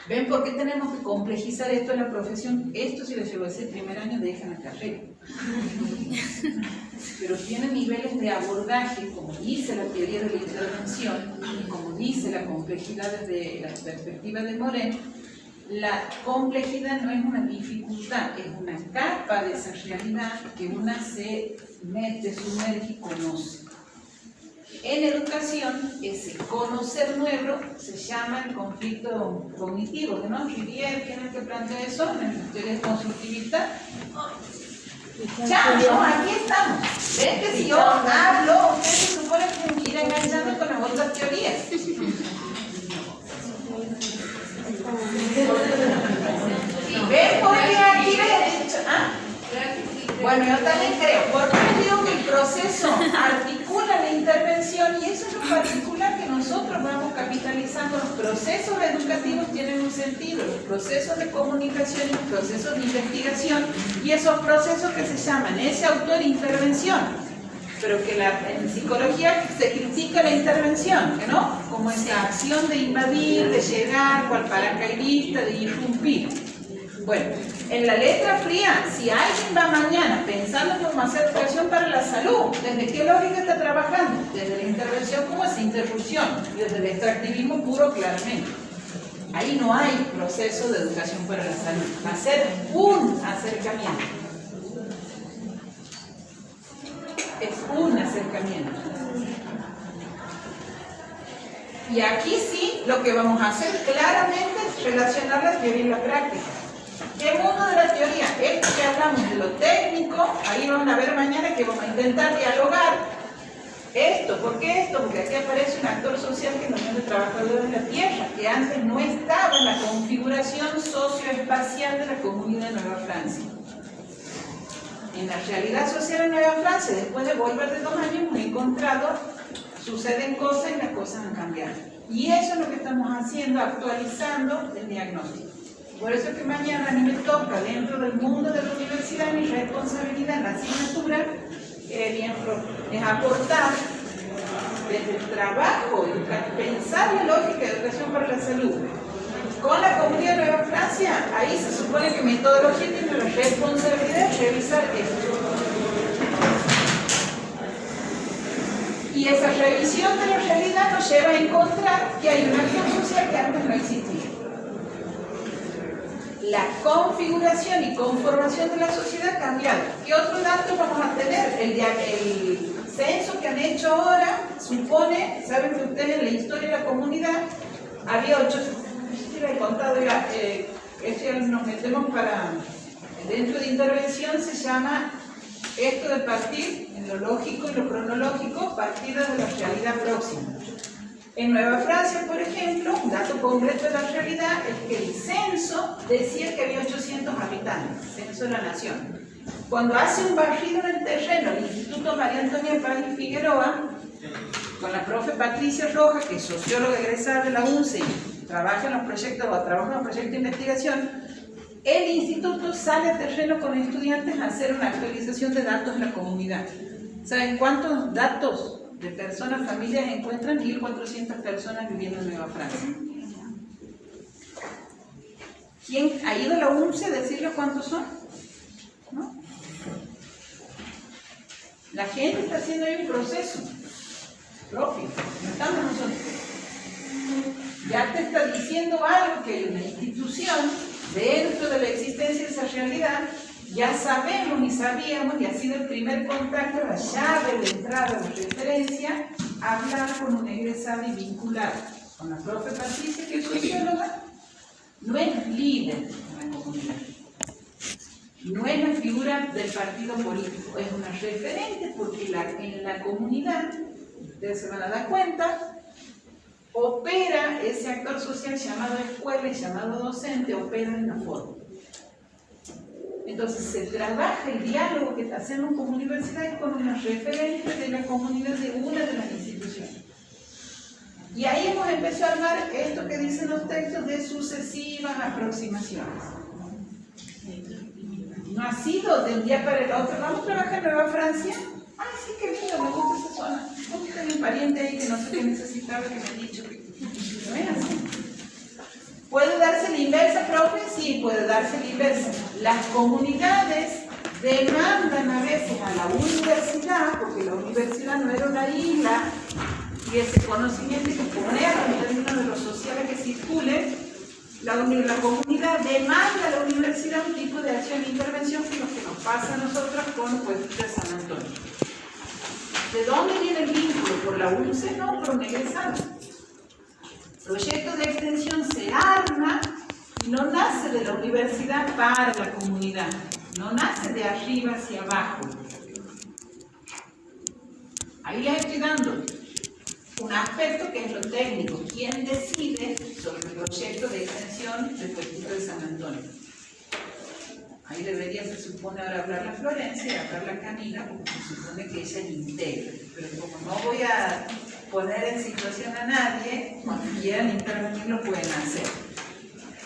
[SPEAKER 1] ¿Ven por qué tenemos que complejizar esto en la profesión? Esto si lo llevo ese primer año dejan la carrera. Pero tiene niveles de abordaje, como dice la teoría de la intervención, como dice la complejidad desde la perspectiva de Morin. La complejidad no es una dificultad, es una capa de esa realidad que una se mete, sumerge y conoce. En educación, ese conocer nuevo se llama el conflicto cognitivo, ¿no? Rivière, ¿quién es el que plantea eso? En la teoría constructivista. Ya, no, aquí estamos. ¿Ven que si yo hablo, usted se supone que me irá enganchando con las otras teorías? ¿Ven por qué aquí les he dicho? ¿Ah? Bueno, yo también creo. Porque les digo que el proceso articula la intervención y eso es lo particular que nosotros vamos capitalizando. Los procesos educativos tienen un sentido, los procesos de comunicación y los procesos de investigación y esos procesos que se llaman ese autor intervención. Pero que en psicología se critica la intervención, ¿no? Como esa acción de invadir, de llegar, cual paracaidista, de irrumpir. Bueno, en la letra fría, si alguien va mañana pensando en cómo hacer educación para la salud, ¿desde qué lógica está trabajando? Desde la intervención como esa interrupción y desde el extractivismo puro claramente. Ahí no hay proceso de educación para la salud, va a ser un acercamiento. Es un acercamiento. Y aquí sí, lo que vamos a hacer claramente es relacionar la teoría y la práctica. ¿Qué mundo de la teoría? Esto que hablamos de lo técnico, ahí van a ver mañana que vamos a intentar dialogar. Esto, ¿por qué esto? Porque aquí aparece un actor social que nos llama trabajador de la tierra, que antes no estaba en la configuración socioespacial de la comunidad de Nueva Francia. En la realidad social en Nueva Francia, después de volver de 2 años, hemos encontrado, suceden cosas y las cosas han cambiado. Y eso es lo que estamos haciendo, actualizando el diagnóstico. Por eso es que mañana a mí me toca, dentro del mundo de la universidad, mi responsabilidad en la asignatura es aportar desde el trabajo, pensar la lógica de educación para la salud. Con la comunidad de Nueva Francia, ahí se supone que metodología tiene la responsabilidad de revisar esto. Y esa revisión de la realidad nos lleva a encontrar que hay una acción social que antes no existía. La configuración y conformación de la sociedad ha cambiado. ¿Qué otros datos vamos a tener? El censo que han hecho ahora supone, saben que ustedes en la historia de la comunidad había 8, he contado ya, nos metemos para, dentro de intervención se llama esto de partir en lo lógico y lo cronológico, partir de la realidad próxima. En Nueva Francia, por ejemplo, un dato concreto de la realidad es que el censo decía que había 800 habitantes, censo de la nación. Cuando hace un barrido en el terreno, el Instituto María Antonia Paz y Figueroa, con la profe Patricia Rojas, que es socióloga egresada de la UNCE y trabaja en los proyectos de investigación, el instituto sale al terreno con estudiantes a hacer una actualización de datos de la comunidad. ¿Saben cuántos datos de personas, familias encuentran? 1.400 personas viviendo en Nueva Francia. ¿Quién ha ido a la UNCE a decirles cuántos son? ¿No? La gente está haciendo ahí un proceso propio, no estamos nosotros. Ya te está diciendo algo, que hay una institución dentro de la existencia de esa realidad. Ya sabemos y sabíamos, y ha sido el primer contacto, la llave de entrada, de referencia, hablar con una egresada y vincular con la profe Patricia, que es socióloga, no es líder en la comunidad, no es la figura del partido político, es una referente porque en la comunidad, ustedes se van a dar cuenta, opera ese actor social llamado escuela y llamado docente, opera en la forma. Entonces se trabaja el diálogo que hacemos como universidad con unos referentes de la comunidad de una de las instituciones. Y ahí hemos empezado a armar esto que dicen los textos de sucesivas aproximaciones. No ha sido de un día para el otro. Vamos a trabajar en Nueva Francia. Ay, sí, qué lindo, me gusta esa zona. Yo tengo un pariente ahí que no sé qué necesitaba, que me ha dicho. No es así. ¿Puede darse la inversa, profe? Sí, puede darse la inversa. Las comunidades demandan a veces a la universidad, porque la universidad no era una isla, y ese conocimiento que ponemos en términos de lo social que circule, la comunidad demanda a la universidad un tipo de acción e intervención que es lo que nos pasa a nosotros con Pueblito de San Antonio. ¿De dónde viene el vínculo? ¿Por la UNCE? No, por un egresado. El proyecto de extensión se arma y no nace de la universidad para la comunidad, no nace de arriba hacia abajo. Ahí les estoy dando un aspecto que es lo técnico. ¿Quién decide sobre el proyecto de extensión del Pueblito de San Antonio? Ahí debería, se supone, ahora hablar la Florencia y hablar la Camila, porque se supone que ella integre. Pero como no voy a poner en situación a nadie, cuando quieran intervenir lo pueden hacer.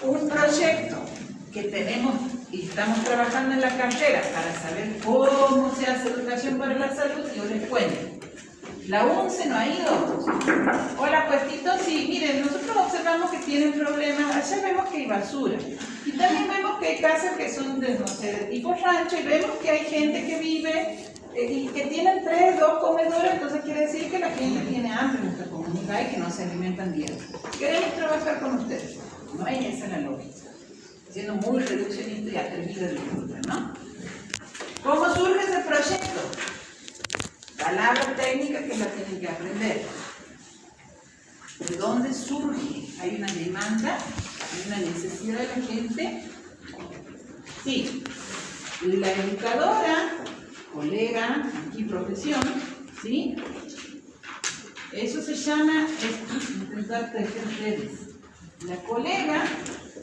[SPEAKER 1] Un proyecto que tenemos y estamos trabajando en la carrera para saber cómo se hace educación para la salud, yo les cuento. La UNCE no ha ido. Hola, puestito, sí, miren, nosotros observamos que tienen problemas, allá vemos que hay basura. Y también vemos que hay casas que son de, no sé, de tipo rancho, y vemos que hay gente que vive y que tienen 3, 2 comedores, entonces quiere decir que la gente tiene hambre en nuestra comunidad y que no se alimentan bien. Queremos trabajar con ustedes. No es esa la lógica. Siendo muy reduccionista y atrevida de la, ¿no? ¿Cómo surge ese proyecto? Palabra técnica que la tienen que aprender. ¿De dónde surge? ¿Hay una demanda? ¿Hay una necesidad de la gente? Sí. La educadora, colega, aquí profesión, ¿sí? Eso se llama, la colega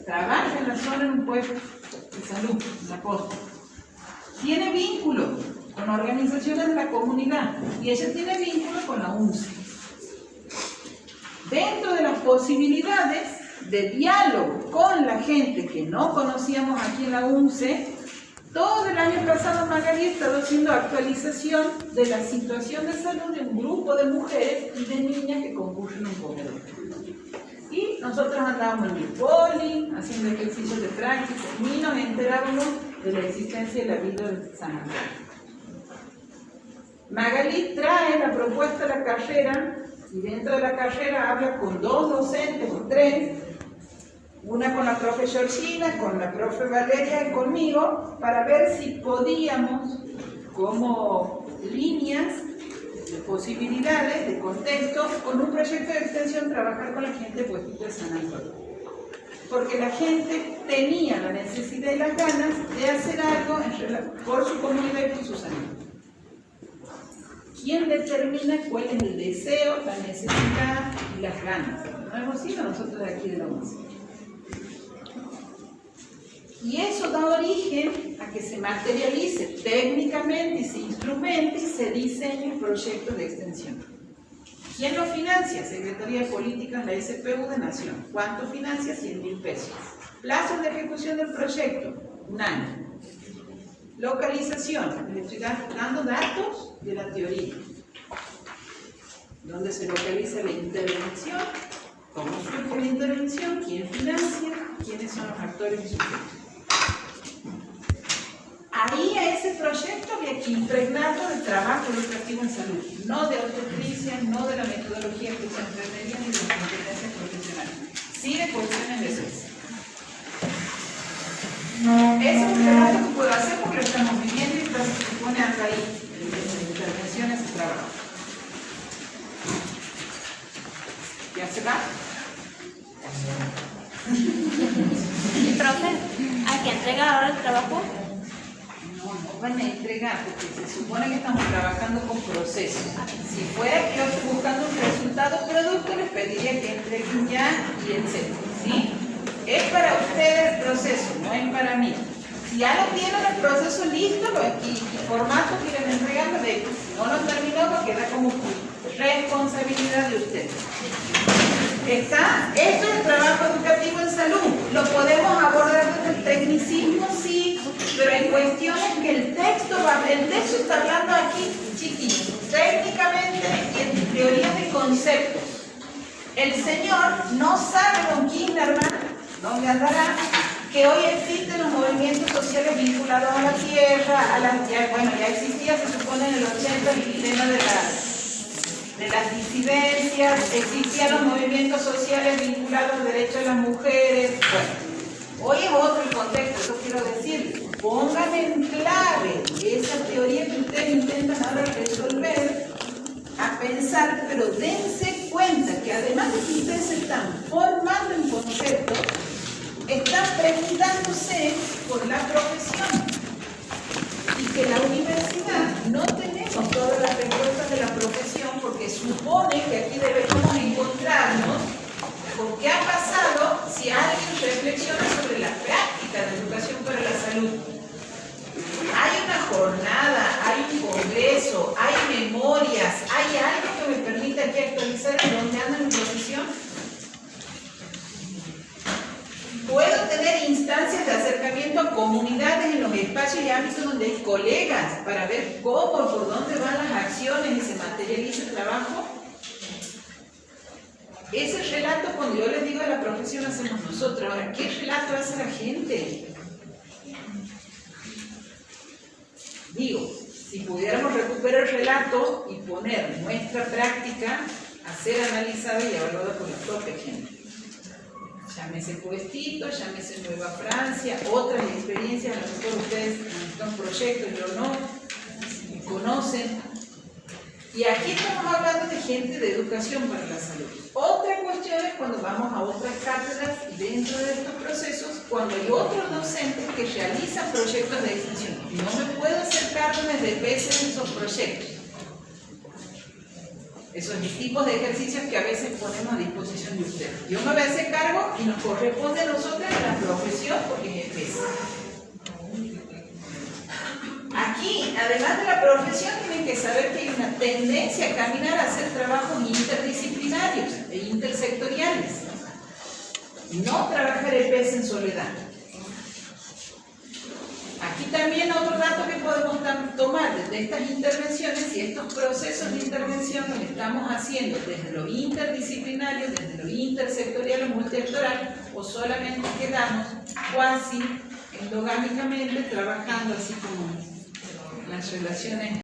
[SPEAKER 1] trabaja en la zona en un puesto de salud, en la costa. Tiene vínculo con organizaciones de la comunidad y ella tiene vínculo con la UNCE. Dentro de las posibilidades de diálogo con la gente que no conocíamos aquí en la UNCE, todo el año pasado Magali ha estado haciendo actualización de la situación de salud de un grupo de mujeres y de niñas que concurren a un comedor. Y nosotros andábamos en el poli, haciendo ejercicios de práctica, y nos enterábamos de la existencia de la vida de San Antonio. Magali trae la propuesta de la carrera y dentro de la carrera habla con 2 docentes o 3, una con la profe Georgina, con la profe Valeria y conmigo, para ver si podíamos, como líneas de posibilidades, de contexto, con un proyecto de extensión, trabajar con la gente de Pueblito de San Antonio. Porque la gente tenía la necesidad y las ganas de hacer algo por su comunidad y por su salud. ¿Quién determina cuál es el deseo, la necesidad y las ganas? No hemos sido nosotros de aquí de la UNCE. Y eso da origen a que se materialice técnicamente y se instrumente y se diseñe un proyecto de extensión. ¿Quién lo financia? Secretaría de Política en la SPU de Nación. ¿Cuánto financia? 100.000 pesos. Plazos de ejecución del proyecto, 1 año. Localización, le estoy dando datos de la teoría. ¿Dónde se localiza la intervención? ¿Cómo surge la intervención? ¿Quién financia? ¿Quiénes son los actores y sujetos? Ahí a ese proyecto había que impregnarlo del trabajo educativo en salud, no de obstetricia, no de la metodología que se enfermería ni de las competencias profesionales, sí de cuestiones de sexo. Eso es un trabajo que puedo hacer porque lo estamos viviendo y se supone hasta ahí, en intervenciones y trabajo. ¿Ya se va?
[SPEAKER 6] ¿Y profe, hay que entregar ahora el trabajo?
[SPEAKER 1] No van a entregar porque se supone que estamos trabajando con procesos. Si fuera que yo estoy buscando un resultado producto, les pediría que entreguen ya y etcétera, ¿sí? Es para ustedes el proceso, no es para mí. Si ya lo tienen el proceso listo, y formato quieren entregarlo, de si no lo terminó, pues queda como responsabilidad de ustedes. Esto es el trabajo educativo en salud. Lo podemos abordar desde el tecnicismo, sí, pero en cuestiones que el texto está hablando aquí, chiquillos, técnicamente y en teoría de conceptos. El señor no sabe, don Kinderman, dónde andará, que hoy existen los movimientos sociales vinculados a la tierra, ya existía, se supone, en el 80 el tema de las disidencias, existían los movimientos sociales vinculados al derecho de las mujeres. Bueno, hoy es otro el contexto, eso quiero decir. Pongan en clave esa teoría que ustedes intentan ahora resolver, a pensar, pero dense cuenta que además de que ustedes se están formando en conceptos, están preguntándose por la profesión. Y que la universidad no tenemos todas las respuestas de la profesión, porque supone que aquí debemos encontrarnos con qué ha pasado si alguien reflexiona sobre la práctica de educación para la salud. Hay una jornada, hay un congreso, hay memorias, hay algo que me permita aquí actualizar en dónde anda mi profesión. Puedo tener instancias de acercamiento a comunidades en los espacios y ámbitos donde hay colegas para ver cómo, por dónde van las acciones y se materializa el trabajo. Ese relato, cuando yo les digo de la profesión, hacemos nosotros. Ahora, ¿qué relato hace la gente? Digo, si pudiéramos recuperar el relato y poner nuestra práctica a ser analizada y evaluada por la propia gente. Llámese Puestito, llámese Nueva Francia, otras experiencias, a lo mejor ustedes están proyectos, yo no, conocen. Y aquí estamos hablando de gente de educación para la salud. Otra cuestión es cuando vamos a otras cátedras y dentro de estos procesos, cuando hay otros docentes que realizan proyectos de extensión. No me puedo hacer cargo desde veces en esos proyectos. Esos tipos de ejercicios que a veces ponemos a disposición de ustedes. Yo me voy a hacer cargo y nos corresponde a nosotros en la profesión porque es EPES. Aquí, además de la profesión, tienen que saber que hay una tendencia a caminar a hacer trabajos interdisciplinarios e intersectoriales. No trabajar EPES en soledad. Aquí también otro dato que podemos tomar desde estas intervenciones y estos procesos de intervención que estamos haciendo desde lo interdisciplinario, desde lo intersectorial o multisectorial, o solamente quedamos cuasi endogámicamente trabajando así como las relaciones